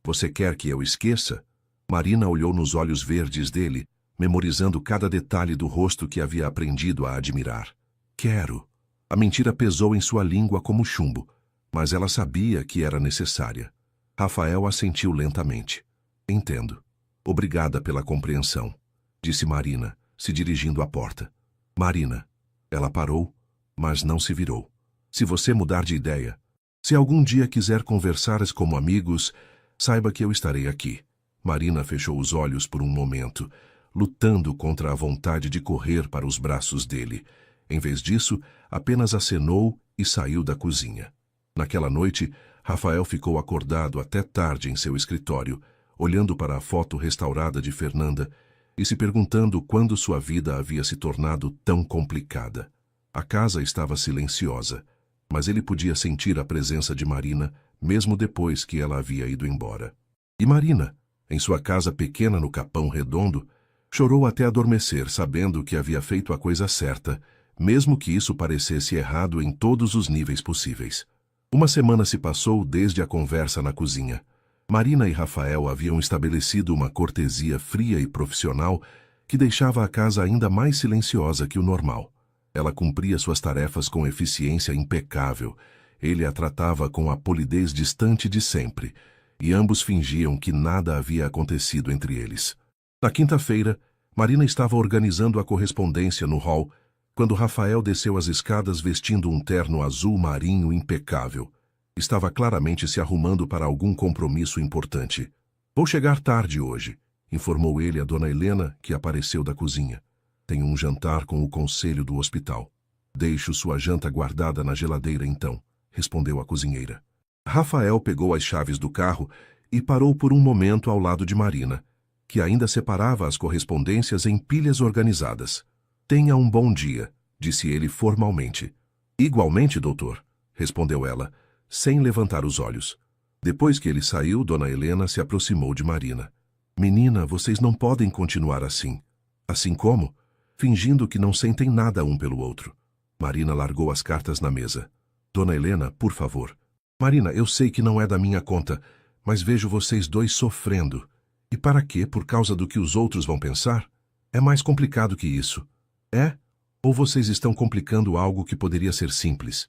Você quer que eu esqueça? Marina olhou nos olhos verdes dele, memorizando cada detalhe do rosto que havia aprendido a admirar. Quero. A mentira pesou em sua língua como chumbo, mas ela sabia que era necessária. Rafael assentiu lentamente. Entendo. Obrigada pela compreensão, disse Marina, se dirigindo à porta. Marina. Ela parou, mas não se virou. Se você mudar de ideia, se algum dia quiser conversar como amigos, saiba que eu estarei aqui. Marina fechou os olhos por um momento, lutando contra a vontade de correr para os braços dele. Em vez disso, apenas acenou e saiu da cozinha. Naquela noite, Rafael ficou acordado até tarde em seu escritório, olhando para a foto restaurada de Fernanda e se perguntando quando sua vida havia se tornado tão complicada. A casa estava silenciosa, mas ele podia sentir a presença de Marina, mesmo depois que ela havia ido embora. E Marina, em sua casa pequena no Capão Redondo, chorou até adormecer, sabendo que havia feito a coisa certa, mesmo que isso parecesse errado em todos os níveis possíveis. Uma semana se passou desde a conversa na cozinha. Marina e Rafael haviam estabelecido uma cortesia fria e profissional que deixava a casa ainda mais silenciosa que o normal. Ela cumpria suas tarefas com eficiência impecável. Ele a tratava com a polidez distante de sempre, e ambos fingiam que nada havia acontecido entre eles. Na quinta-feira, Marina estava organizando a correspondência no hall, quando Rafael desceu as escadas vestindo um terno azul marinho impecável. Estava claramente se arrumando para algum compromisso importante. Vou chegar tarde hoje, informou ele a Dona Helena, que apareceu da cozinha. Tenho um jantar com o conselho do hospital. Deixo sua janta guardada na geladeira então, respondeu a cozinheira. Rafael pegou as chaves do carro e parou por um momento ao lado de Marina, que ainda separava as correspondências em pilhas organizadas. Tenha um bom dia, disse ele formalmente. Igualmente, doutor, respondeu ela, sem levantar os olhos. Depois que ele saiu, Dona Helena se aproximou de Marina. Menina, vocês não podem continuar assim. Assim como? Fingindo que não sentem nada um pelo outro. Marina largou as cartas na mesa. Dona Helena, por favor. Marina, eu sei que não é da minha conta, mas vejo vocês dois sofrendo. E para quê? Por causa do que os outros vão pensar? É mais complicado que isso. É? Ou vocês estão complicando algo que poderia ser simples?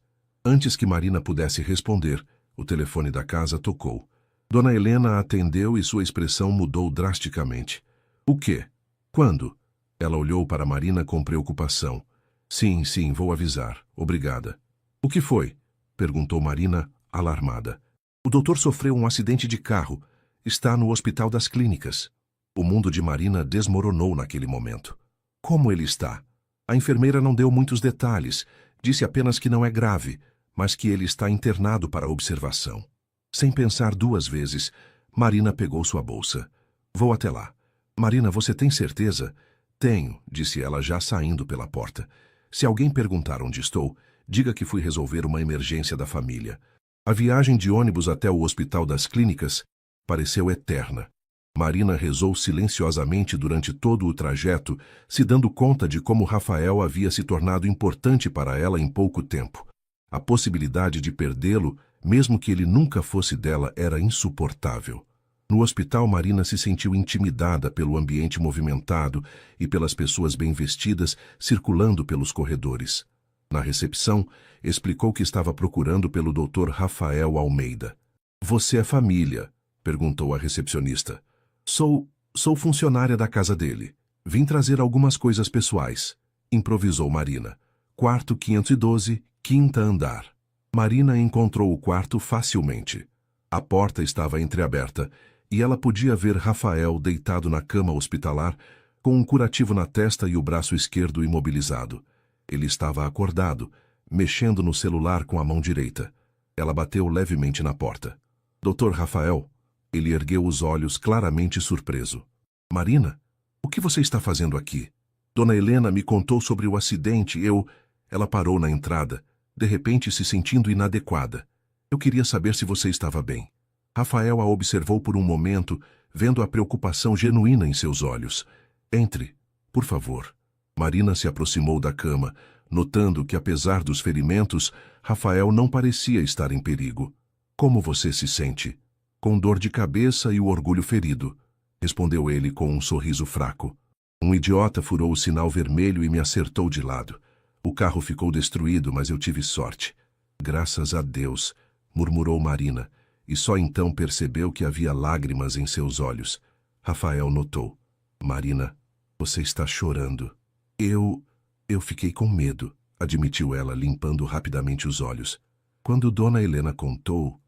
Antes que Marina pudesse responder, o telefone da casa tocou. Dona Helena atendeu e sua expressão mudou drasticamente. O quê? Quando? Ela olhou para Marina com preocupação. Sim, vou avisar. Obrigada. O que foi? Perguntou Marina, alarmada. O doutor sofreu um acidente de carro. Está no Hospital das Clínicas. O mundo de Marina desmoronou naquele momento. Como ele está? A enfermeira não deu muitos detalhes. Disse apenas que não é grave, mas que ele está internado para observação. Sem pensar duas vezes, Marina pegou sua bolsa. Vou até lá. Marina, você tem certeza? Tenho, disse ela já saindo pela porta. Se alguém perguntar onde estou, diga que fui resolver uma emergência da família. A viagem de ônibus até o Hospital das Clínicas pareceu eterna. Marina rezou silenciosamente durante todo o trajeto, se dando conta de como Rafael havia se tornado importante para ela em pouco tempo. A possibilidade de perdê-lo, mesmo que ele nunca fosse dela, era insuportável. No hospital, Marina se sentiu intimidada pelo ambiente movimentado e pelas pessoas bem vestidas circulando pelos corredores. Na recepção, explicou que estava procurando pelo Dr. Rafael Almeida. Você é família? Perguntou a recepcionista. Sou funcionária da casa dele. Vim trazer algumas coisas pessoais, improvisou Marina. Quarto 512, quinta andar. Marina encontrou o quarto facilmente. A porta estava entreaberta e ela podia ver Rafael deitado na cama hospitalar, com um curativo na testa e o braço esquerdo imobilizado. Ele estava acordado, mexendo no celular com a mão direita. Ela bateu levemente na porta. Dr. Rafael? Ele ergueu os olhos claramente surpreso. Marina, o que você está fazendo aqui? Dona Helena me contou sobre o acidente. Ela parou na entrada, de repente se sentindo inadequada. Eu queria saber se você estava bem. Rafael a observou por um momento, vendo a preocupação genuína em seus olhos. Entre, por favor. Marina se aproximou da cama, notando que, apesar dos ferimentos, Rafael não parecia estar em perigo. Como você se sente? Com dor de cabeça e o orgulho ferido, respondeu ele com um sorriso fraco. Um idiota furou o sinal vermelho e me acertou de lado. O carro ficou destruído, mas eu tive sorte. Graças a Deus, murmurou Marina, e só então percebeu que havia lágrimas em seus olhos. Rafael notou. Marina, você está chorando. Eu fiquei com medo, admitiu ela, limpando rapidamente os olhos. Quando Dona Helena contou,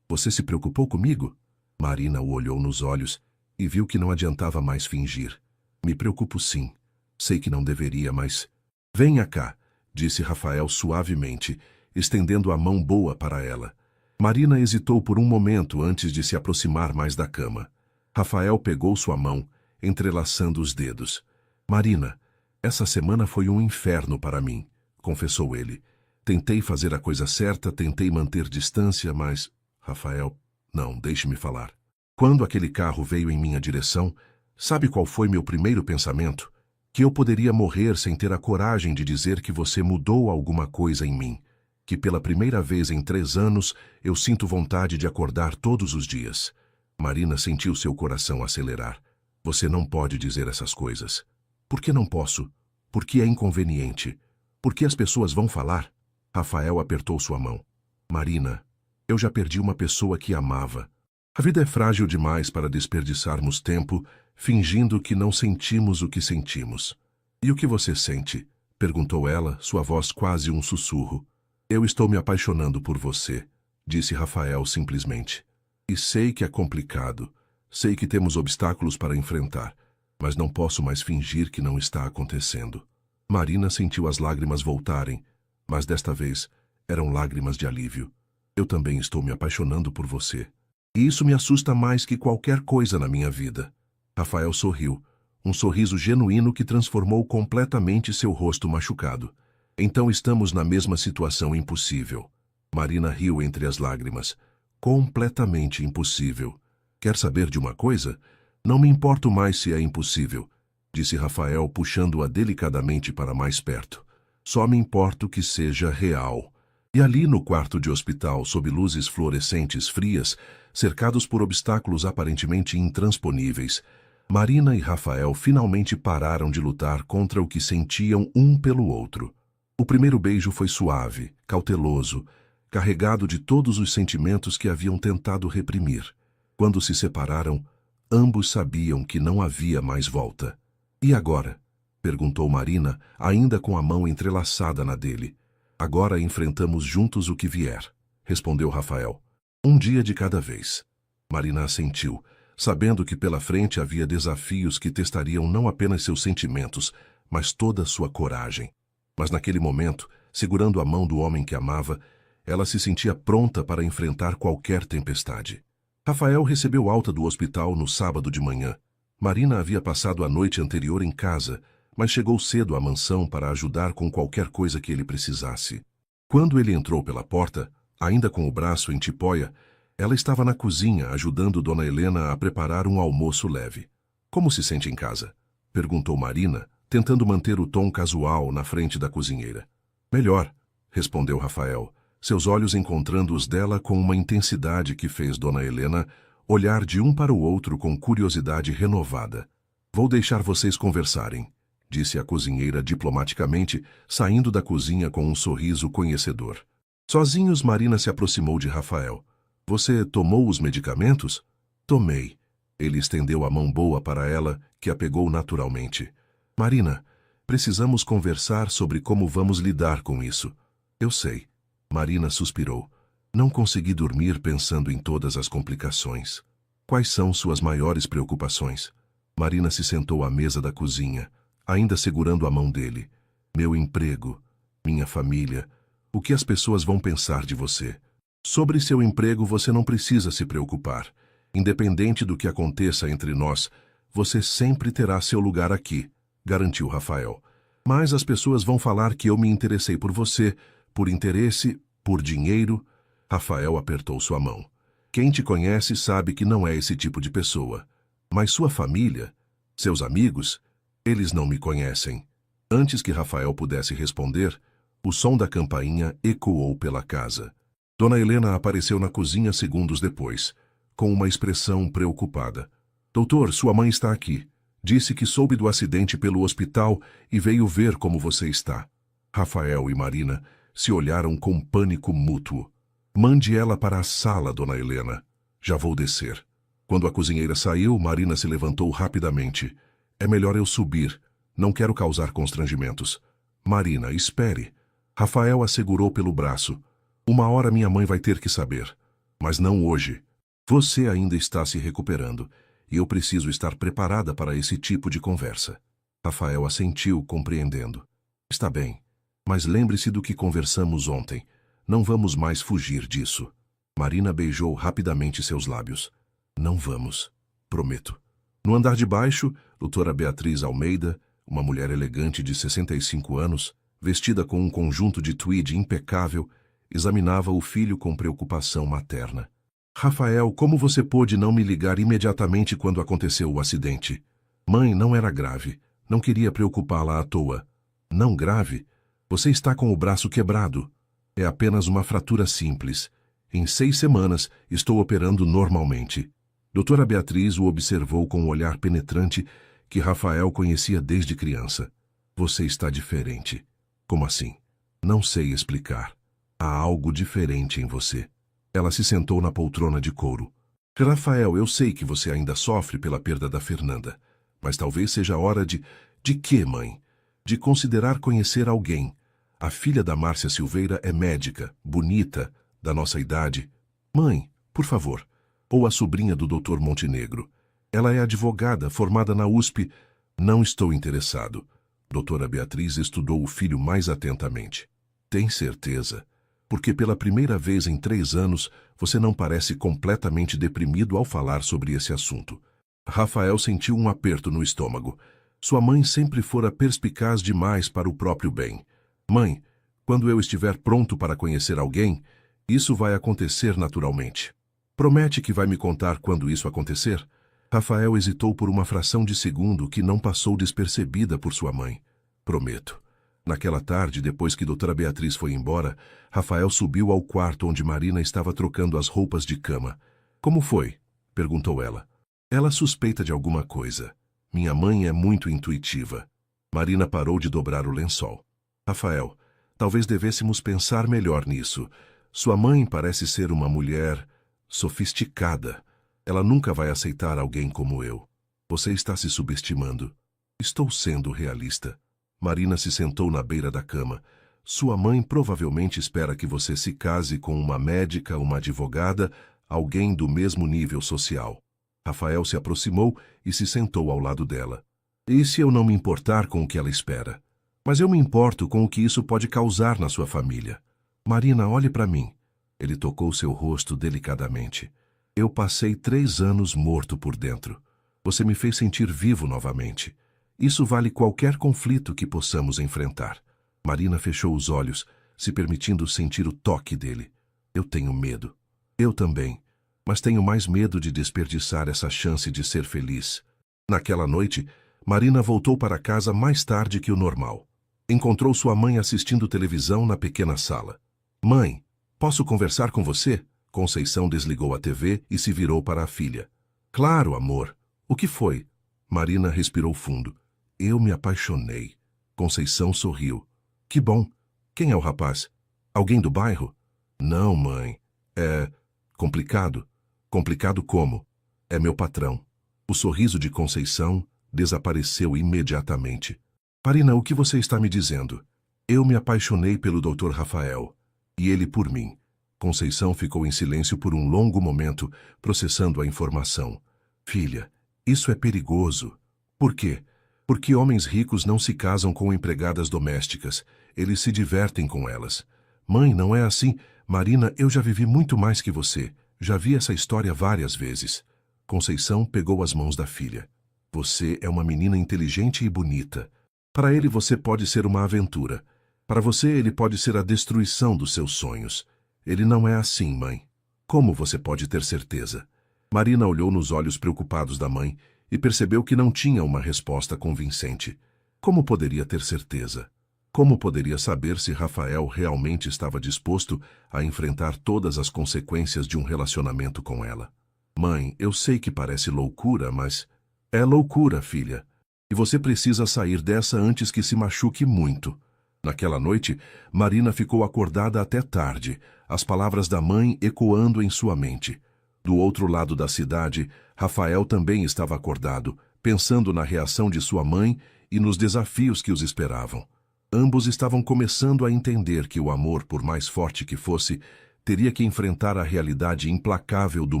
Você se preocupou comigo? Marina o olhou nos olhos e viu que não adiantava mais fingir. Me preocupo sim. Sei que não deveria, mas... Venha cá, disse Rafael suavemente, estendendo a mão boa para ela. Marina hesitou por um momento antes de se aproximar mais da cama. Rafael pegou sua mão, entrelaçando os dedos. Marina, essa semana foi um inferno para mim, confessou ele. Tentei fazer a coisa certa, tentei manter distância, mas... Rafael, não, deixe-me falar. Quando aquele carro veio em minha direção, sabe qual foi meu primeiro pensamento? Que eu poderia morrer sem ter a coragem de dizer que você mudou alguma coisa em mim. Que pela primeira vez em 3 anos eu sinto vontade de acordar todos os dias. Marina sentiu seu coração acelerar. Você não pode dizer essas coisas. Por que não posso? Porque é inconveniente. Por que as pessoas vão falar? Rafael apertou sua mão. Marina, eu já perdi uma pessoa que amava. A vida é frágil demais para desperdiçarmos tempo fingindo que não sentimos o que sentimos. E o que você sente? Perguntou ela, sua voz quase um sussurro. Eu estou me apaixonando por você, disse Rafael simplesmente. E sei que é complicado. Sei que temos obstáculos para enfrentar, mas não posso mais fingir que não está acontecendo. Marina sentiu as lágrimas voltarem, mas desta vez eram lágrimas de alívio. Eu também estou me apaixonando por você. E isso me assusta mais que qualquer coisa na minha vida. Rafael sorriu, um sorriso genuíno que transformou completamente seu rosto machucado. Então estamos na mesma situação impossível. Marina riu entre as lágrimas. Completamente impossível. Quer saber de uma coisa? Não me importo mais se é impossível, disse Rafael, puxando-a delicadamente para mais perto. Só me importo que seja real. E ali no quarto de hospital, sob luzes fluorescentes frias, cercados por obstáculos aparentemente intransponíveis, Marina e Rafael finalmente pararam de lutar contra o que sentiam um pelo outro. O primeiro beijo foi suave, cauteloso, carregado de todos os sentimentos que haviam tentado reprimir. Quando se separaram, ambos sabiam que não havia mais volta. E agora? Perguntou Marina, ainda com a mão entrelaçada na dele. Agora enfrentamos juntos o que vier, respondeu Rafael. Um dia de cada vez. Marina assentiu, sabendo que pela frente havia desafios que testariam não apenas seus sentimentos, mas toda a sua coragem. Mas naquele momento, segurando a mão do homem que amava, ela se sentia pronta para enfrentar qualquer tempestade. Rafael recebeu alta do hospital no sábado de manhã. Marina havia passado a noite anterior em casa, mas chegou cedo à mansão para ajudar com qualquer coisa que ele precisasse. Quando ele entrou pela porta, ainda com o braço em tipóia, ela estava na cozinha ajudando Dona Helena a preparar um almoço leve. Como se sente em casa? Perguntou Marina, tentando manter o tom casual na frente da cozinheira. Melhor, respondeu Rafael, seus olhos encontrando os dela com uma intensidade que fez Dona Helena olhar de um para o outro com curiosidade renovada. Vou deixar vocês conversarem, disse a cozinheira diplomaticamente, saindo da cozinha com um sorriso conhecedor. Sozinhos, Marina se aproximou de Rafael. Você tomou os medicamentos? Tomei. Ele estendeu a mão boa para ela, que a pegou naturalmente. Marina, precisamos conversar sobre como vamos lidar com isso. Eu sei. Marina suspirou. Não consegui dormir pensando em todas as complicações. Quais são suas maiores preocupações? Marina se sentou à mesa da cozinha, ainda segurando a mão dele. Meu emprego, minha família, o que as pessoas vão pensar de você? Sobre seu emprego você não precisa se preocupar. Independente do que aconteça entre nós, você sempre terá seu lugar aqui, garantiu Rafael. Mas as pessoas vão falar que eu me interessei por você, por interesse, por dinheiro. Rafael apertou sua mão. Quem te conhece sabe que não é esse tipo de pessoa. Mas sua família, seus amigos, eles não me conhecem. Antes que Rafael pudesse responder, o som da campainha ecoou pela casa. Dona Helena apareceu na cozinha segundos depois, com uma expressão preocupada. Doutor, sua mãe está aqui. Disse que soube do acidente pelo hospital e veio ver como você está. Rafael e Marina se olharam com pânico mútuo. Mande ela para a sala, Dona Helena. Já vou descer. Quando a cozinheira saiu, Marina se levantou rapidamente. É melhor eu subir. Não quero causar constrangimentos. Marina, espere. Rafael a segurou pelo braço. Uma hora minha mãe vai ter que saber. Mas não hoje. Você ainda está se recuperando, e eu preciso estar preparada para esse tipo de conversa. Rafael assentiu, compreendendo. Está bem, mas lembre-se do que conversamos ontem. Não vamos mais fugir disso. Marina beijou rapidamente seus lábios. Não vamos. Prometo. No andar de baixo, doutora Beatriz Almeida, uma mulher elegante de 65 anos, vestida com um conjunto de tweed impecável, examinava o filho com preocupação materna. Rafael, como você pôde não me ligar imediatamente quando aconteceu o acidente? Mãe, não era grave. Não queria preocupá-la à toa. Não grave? Você está com o braço quebrado. É apenas uma fratura simples. Em 6 semanas, estou operando normalmente. Doutora Beatriz o observou com um olhar penetrante que Rafael conhecia desde criança. Você está diferente. Como assim? Não sei explicar. Há algo diferente em você. Ela se sentou na poltrona de couro. Rafael, eu sei que você ainda sofre pela perda da Fernanda, mas talvez seja a hora de... De quê, mãe? De considerar conhecer alguém. A filha da Márcia Silveira é médica, bonita, da nossa idade. Mãe, por favor. Ou a sobrinha do Dr. Montenegro. Ela é advogada, formada na USP. Não estou interessado. Doutora Beatriz estudou o filho mais atentamente. Tem certeza? Porque pela primeira vez em 3 anos, você não parece completamente deprimido ao falar sobre esse assunto. Rafael sentiu um aperto no estômago. Sua mãe sempre fora perspicaz demais para o próprio bem. Mãe, quando eu estiver pronto para conhecer alguém, isso vai acontecer naturalmente. Promete que vai me contar quando isso acontecer? Rafael hesitou por uma fração de segundo que não passou despercebida por sua mãe. Prometo. Naquela tarde, depois que doutora Beatriz foi embora, Rafael subiu ao quarto onde Marina estava trocando as roupas de cama. Como foi? Perguntou ela. Ela suspeita de alguma coisa. Minha mãe é muito intuitiva. Marina parou de dobrar o lençol. Rafael, Talvez devêssemos pensar melhor nisso. Sua mãe parece ser uma mulher sofisticada. Ela nunca vai aceitar alguém como eu. Você está se subestimando. Estou sendo realista. Marina se sentou na beira da cama. Sua mãe provavelmente espera que você se case com uma médica, uma advogada, alguém do mesmo nível social. Rafael se aproximou e se sentou ao lado dela. E se eu não me importar com o que ela espera? Mas eu me importo com o que isso pode causar na sua família. Marina, olhe para mim. Ele tocou seu rosto delicadamente. Eu passei 3 anos morto por dentro. Você me fez sentir vivo novamente. Isso vale qualquer conflito que possamos enfrentar. Marina fechou os olhos, se permitindo sentir o toque dele. Eu tenho medo. Eu também. Mas tenho mais medo de desperdiçar essa chance de ser feliz. Naquela noite, Marina voltou para casa mais tarde que o normal. Encontrou sua mãe assistindo televisão na pequena sala. Mãe, posso conversar com você? Conceição desligou a TV e se virou para a filha. Claro, amor. O que foi? Marina respirou fundo. Eu me apaixonei. Conceição sorriu. Que bom. Quem é o rapaz? Alguém do bairro? Não, mãe. É complicado. Complicado como? É meu patrão. O sorriso de Conceição desapareceu imediatamente. Marina, o que você está me dizendo? Eu me apaixonei pelo Dr. Rafael. E ele por mim. Conceição ficou em silêncio por um longo momento, processando a informação. Filha, isso é perigoso. Por quê? Porque homens ricos não se casam com empregadas domésticas. Eles se divertem com elas. Mãe, não é assim. Marina, eu já vivi muito mais que você. Já vi essa história várias vezes. Conceição pegou as mãos da filha. Você é uma menina inteligente e bonita. Para ele você pode ser uma aventura. Para você ele pode ser a destruição dos seus sonhos. Ele não é assim, mãe. Como você pode ter certeza? Marina olhou nos olhos preocupados da mãe e percebeu que não tinha uma resposta convincente. Como poderia ter certeza? Como poderia saber se Rafael realmente estava disposto a enfrentar todas as consequências de um relacionamento com ela? Mãe, eu sei que parece loucura, mas... É loucura, filha. E você precisa sair dessa antes que se machuque muito. Naquela noite, Marina ficou acordada até tarde, as palavras da mãe ecoando em sua mente. Do outro lado da cidade, Rafael também estava acordado, pensando na reação de sua mãe e nos desafios que os esperavam. Ambos estavam começando a entender que o amor, por mais forte que fosse, teria que enfrentar a realidade implacável do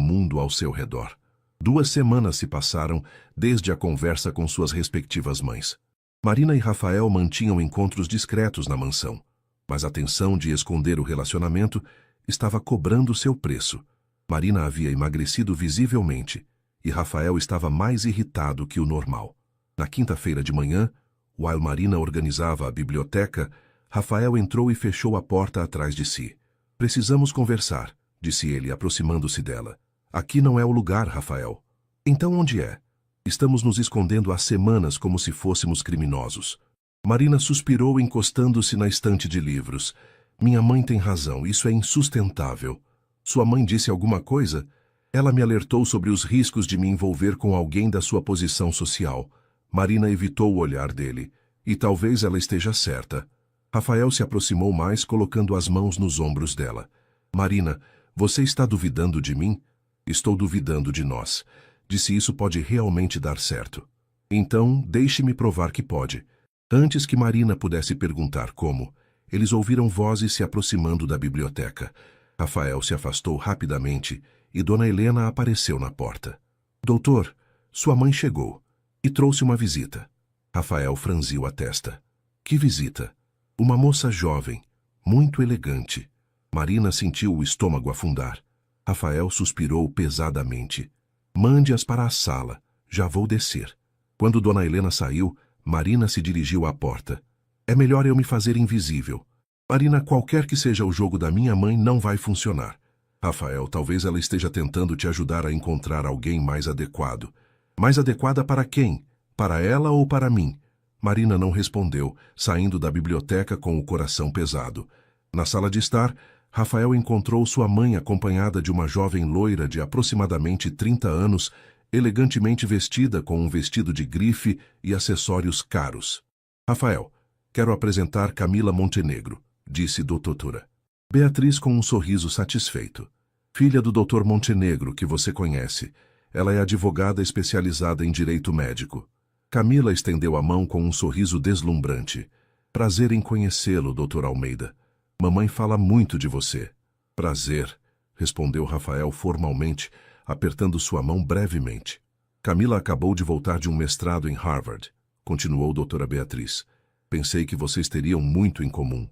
mundo ao seu redor. 2 semanas se passaram desde a conversa com suas respectivas mães. Marina e Rafael mantinham encontros discretos na mansão, mas a tensão de esconder o relacionamento estava cobrando seu preço. Marina havia emagrecido visivelmente e Rafael estava mais irritado que o normal. Na quinta-feira de manhã, while Marina organizava a biblioteca, Rafael entrou e fechou a porta atrás de si. Precisamos conversar, disse ele, aproximando-se dela. Aqui não é o lugar, Rafael. Então onde é? Estamos nos escondendo há semanas como se fôssemos criminosos. Marina suspirou, encostando-se na estante de livros. Minha mãe tem razão, isso é insustentável. Sua mãe disse alguma coisa? Ela me alertou sobre os riscos de me envolver com alguém da sua posição social. Marina evitou o olhar dele. E talvez ela esteja certa. Rafael se aproximou mais, colocando as mãos nos ombros dela. Marina, você está duvidando de mim? Estou duvidando de nós. Disse isso pode realmente dar certo. Então, deixe-me provar que pode. Antes que Marina pudesse perguntar como, eles ouviram vozes se aproximando da biblioteca. Rafael se afastou rapidamente e Dona Helena apareceu na porta. Doutor, sua mãe chegou e trouxe uma visita. Rafael franziu a testa. Que visita? Uma moça jovem, muito elegante. Marina sentiu o estômago afundar. Rafael suspirou pesadamente. Mande-as para a sala. Já vou descer. Quando Dona Helena saiu, Marina se dirigiu à porta. É melhor eu me fazer invisível. Marina, qualquer que seja o jogo da minha mãe, não vai funcionar. Rafael, talvez ela esteja tentando te ajudar a encontrar alguém mais adequado. Mais adequada para quem? Para ela ou para mim? Marina não respondeu, saindo da biblioteca com o coração pesado. Na sala de estar, Rafael encontrou sua mãe acompanhada de uma jovem loira de aproximadamente 30 anos, elegantemente vestida com um vestido de grife e acessórios caros. Rafael, quero apresentar Camila Montenegro. disse doutora Beatriz com um sorriso satisfeito. Filha do Dr. Montenegro, que você conhece. Ela é advogada especializada em direito médico. Camila estendeu a mão com um sorriso deslumbrante. Prazer em conhecê-lo, Dr. Almeida. Mamãe fala muito de você. Prazer, respondeu Rafael formalmente, apertando sua mão brevemente. Camila acabou de voltar de um mestrado em Harvard, continuou doutora Beatriz. Pensei que vocês teriam muito em comum.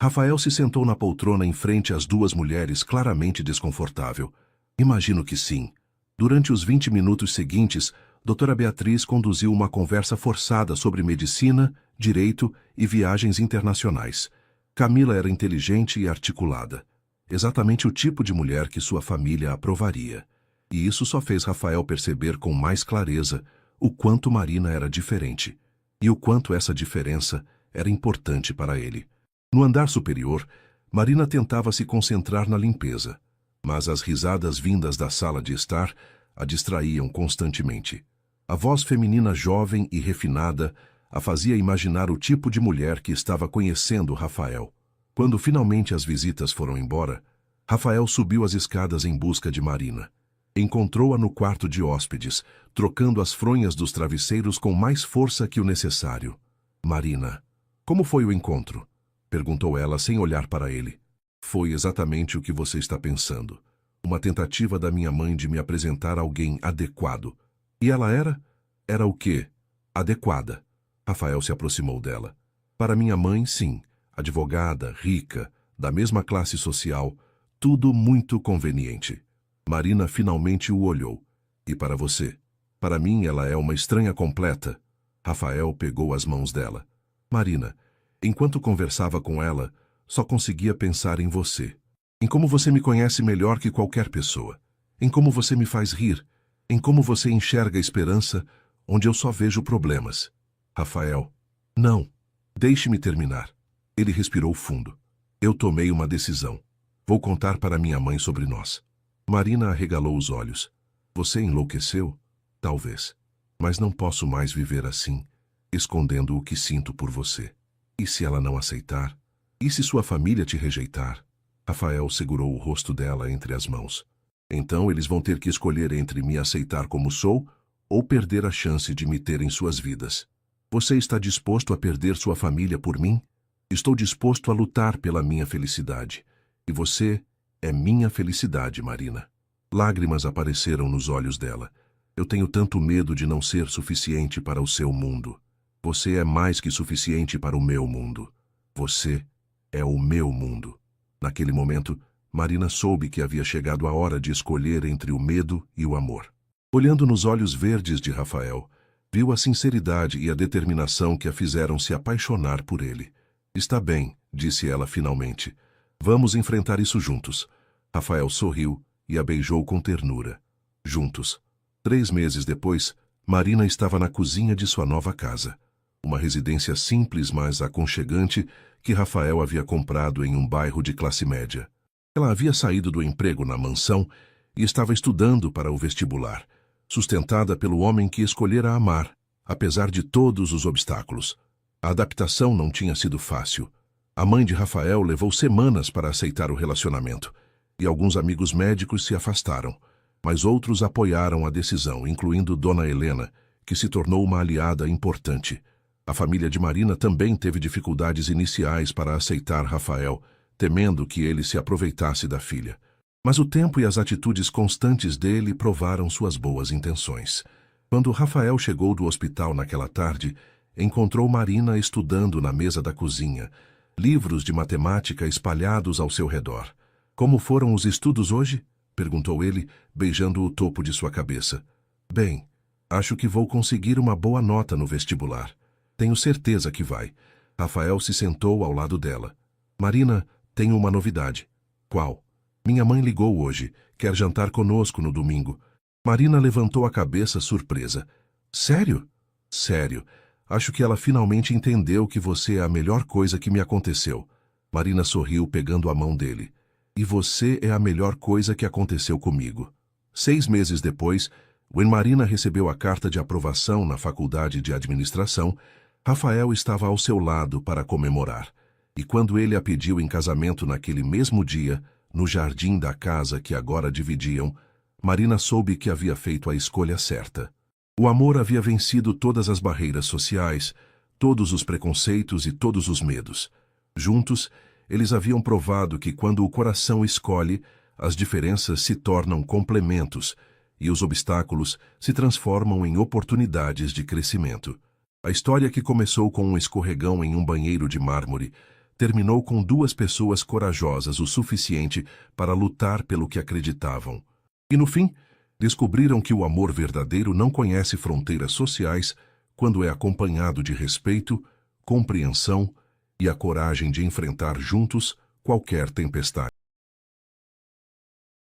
Rafael se sentou na poltrona em frente às duas mulheres, claramente desconfortável. Imagino que sim. Durante os 20 minutos seguintes, doutora Beatriz conduziu uma conversa forçada sobre medicina, direito e viagens internacionais. Camila era inteligente e articulada. Exatamente o tipo de mulher que sua família aprovaria. E isso só fez Rafael perceber com mais clareza o quanto Marina era diferente. E o quanto essa diferença era importante para ele. No andar superior, Marina tentava se concentrar na limpeza, mas as risadas vindas da sala de estar a distraíam constantemente. A voz feminina jovem e refinada a fazia imaginar o tipo de mulher que estava conhecendo Rafael. Quando finalmente as visitas foram embora, Rafael subiu as escadas em busca de Marina. Encontrou-a no quarto de hóspedes, trocando as fronhas dos travesseiros com mais força que o necessário. Marina, como foi o encontro? Perguntou ela sem olhar para ele. Foi exatamente o que você está pensando. Uma tentativa da minha mãe de me apresentar alguém adequado. E ela era? Era o quê? Adequada. Rafael se aproximou dela. Para minha mãe, sim. Advogada, rica, da mesma classe social, tudo muito conveniente. Marina finalmente o olhou. E para você? Para mim ela é uma estranha completa. Rafael pegou as mãos dela. Marina, enquanto conversava com ela, só conseguia pensar em você. Em como você me conhece melhor que qualquer pessoa. Em como você me faz rir. Em como você enxerga a esperança onde eu só vejo problemas. Rafael. Não. Deixe-me terminar. Ele respirou fundo. Eu tomei uma decisão. Vou contar para minha mãe sobre nós. Marina arregalou os olhos. Você enlouqueceu? Talvez. Mas não posso mais viver assim, escondendo o que sinto por você. E se ela não aceitar? E se sua família te rejeitar? Rafael segurou o rosto dela entre as mãos. Então eles vão ter que escolher entre me aceitar como sou ou perder a chance de me ter em suas vidas. Você está disposto a perder sua família por mim? Estou disposto a lutar pela minha felicidade. E você é minha felicidade, Marina. Lágrimas apareceram nos olhos dela. Eu tenho tanto medo de não ser suficiente para o seu mundo. Você é mais que suficiente para o meu mundo. Você é o meu mundo. Naquele momento, Marina soube que havia chegado a hora de escolher entre o medo e o amor. Olhando nos olhos verdes de Rafael, viu a sinceridade e a determinação que a fizeram se apaixonar por ele. Está bem, disse ela finalmente. Vamos enfrentar isso juntos. Rafael sorriu e a beijou com ternura. Juntos. 3 meses depois, Marina estava na cozinha de sua nova casa. Uma residência simples, mas aconchegante, que Rafael havia comprado em um bairro de classe média. Ela havia saído do emprego na mansão e estava estudando para o vestibular, sustentada pelo homem que escolhera amar, apesar de todos os obstáculos. A adaptação não tinha sido fácil. A mãe de Rafael levou semanas para aceitar o relacionamento, e alguns amigos médicos se afastaram, mas outros apoiaram a decisão, incluindo Dona Helena, que se tornou uma aliada importante. A família de Marina também teve dificuldades iniciais para aceitar Rafael, temendo que ele se aproveitasse da filha. Mas o tempo e as atitudes constantes dele provaram suas boas intenções. Quando Rafael chegou do hospital naquela tarde, encontrou Marina estudando na mesa da cozinha, livros de matemática espalhados ao seu redor. Como foram os estudos hoje? Perguntou ele, beijando o topo de sua cabeça. Bem, acho que vou conseguir uma boa nota no vestibular. Tenho certeza que vai. Rafael se sentou ao lado dela. Marina, tenho uma novidade. Qual? Minha mãe ligou hoje. Quer jantar conosco no domingo. Marina levantou a cabeça surpresa. Sério? Sério. Acho que ela finalmente entendeu que você é a melhor coisa que me aconteceu. Marina sorriu pegando a mão dele. E você é a melhor coisa que aconteceu comigo. 6 meses depois, quando Marina recebeu a carta de aprovação na faculdade de administração, Rafael estava ao seu lado para comemorar. E quando ele a pediu em casamento naquele mesmo dia, no jardim da casa que agora dividiam, Marina soube que havia feito a escolha certa. O amor havia vencido todas as barreiras sociais, todos os preconceitos e todos os medos. Juntos, eles haviam provado que quando o coração escolhe, as diferenças se tornam complementos e os obstáculos se transformam em oportunidades de crescimento. A história, que começou com um escorregão em um banheiro de mármore, terminou com duas pessoas corajosas o suficiente para lutar pelo que acreditavam. E no fim, descobriram que o amor verdadeiro não conhece fronteiras sociais quando é acompanhado de respeito, compreensão e a coragem de enfrentar juntos qualquer tempestade.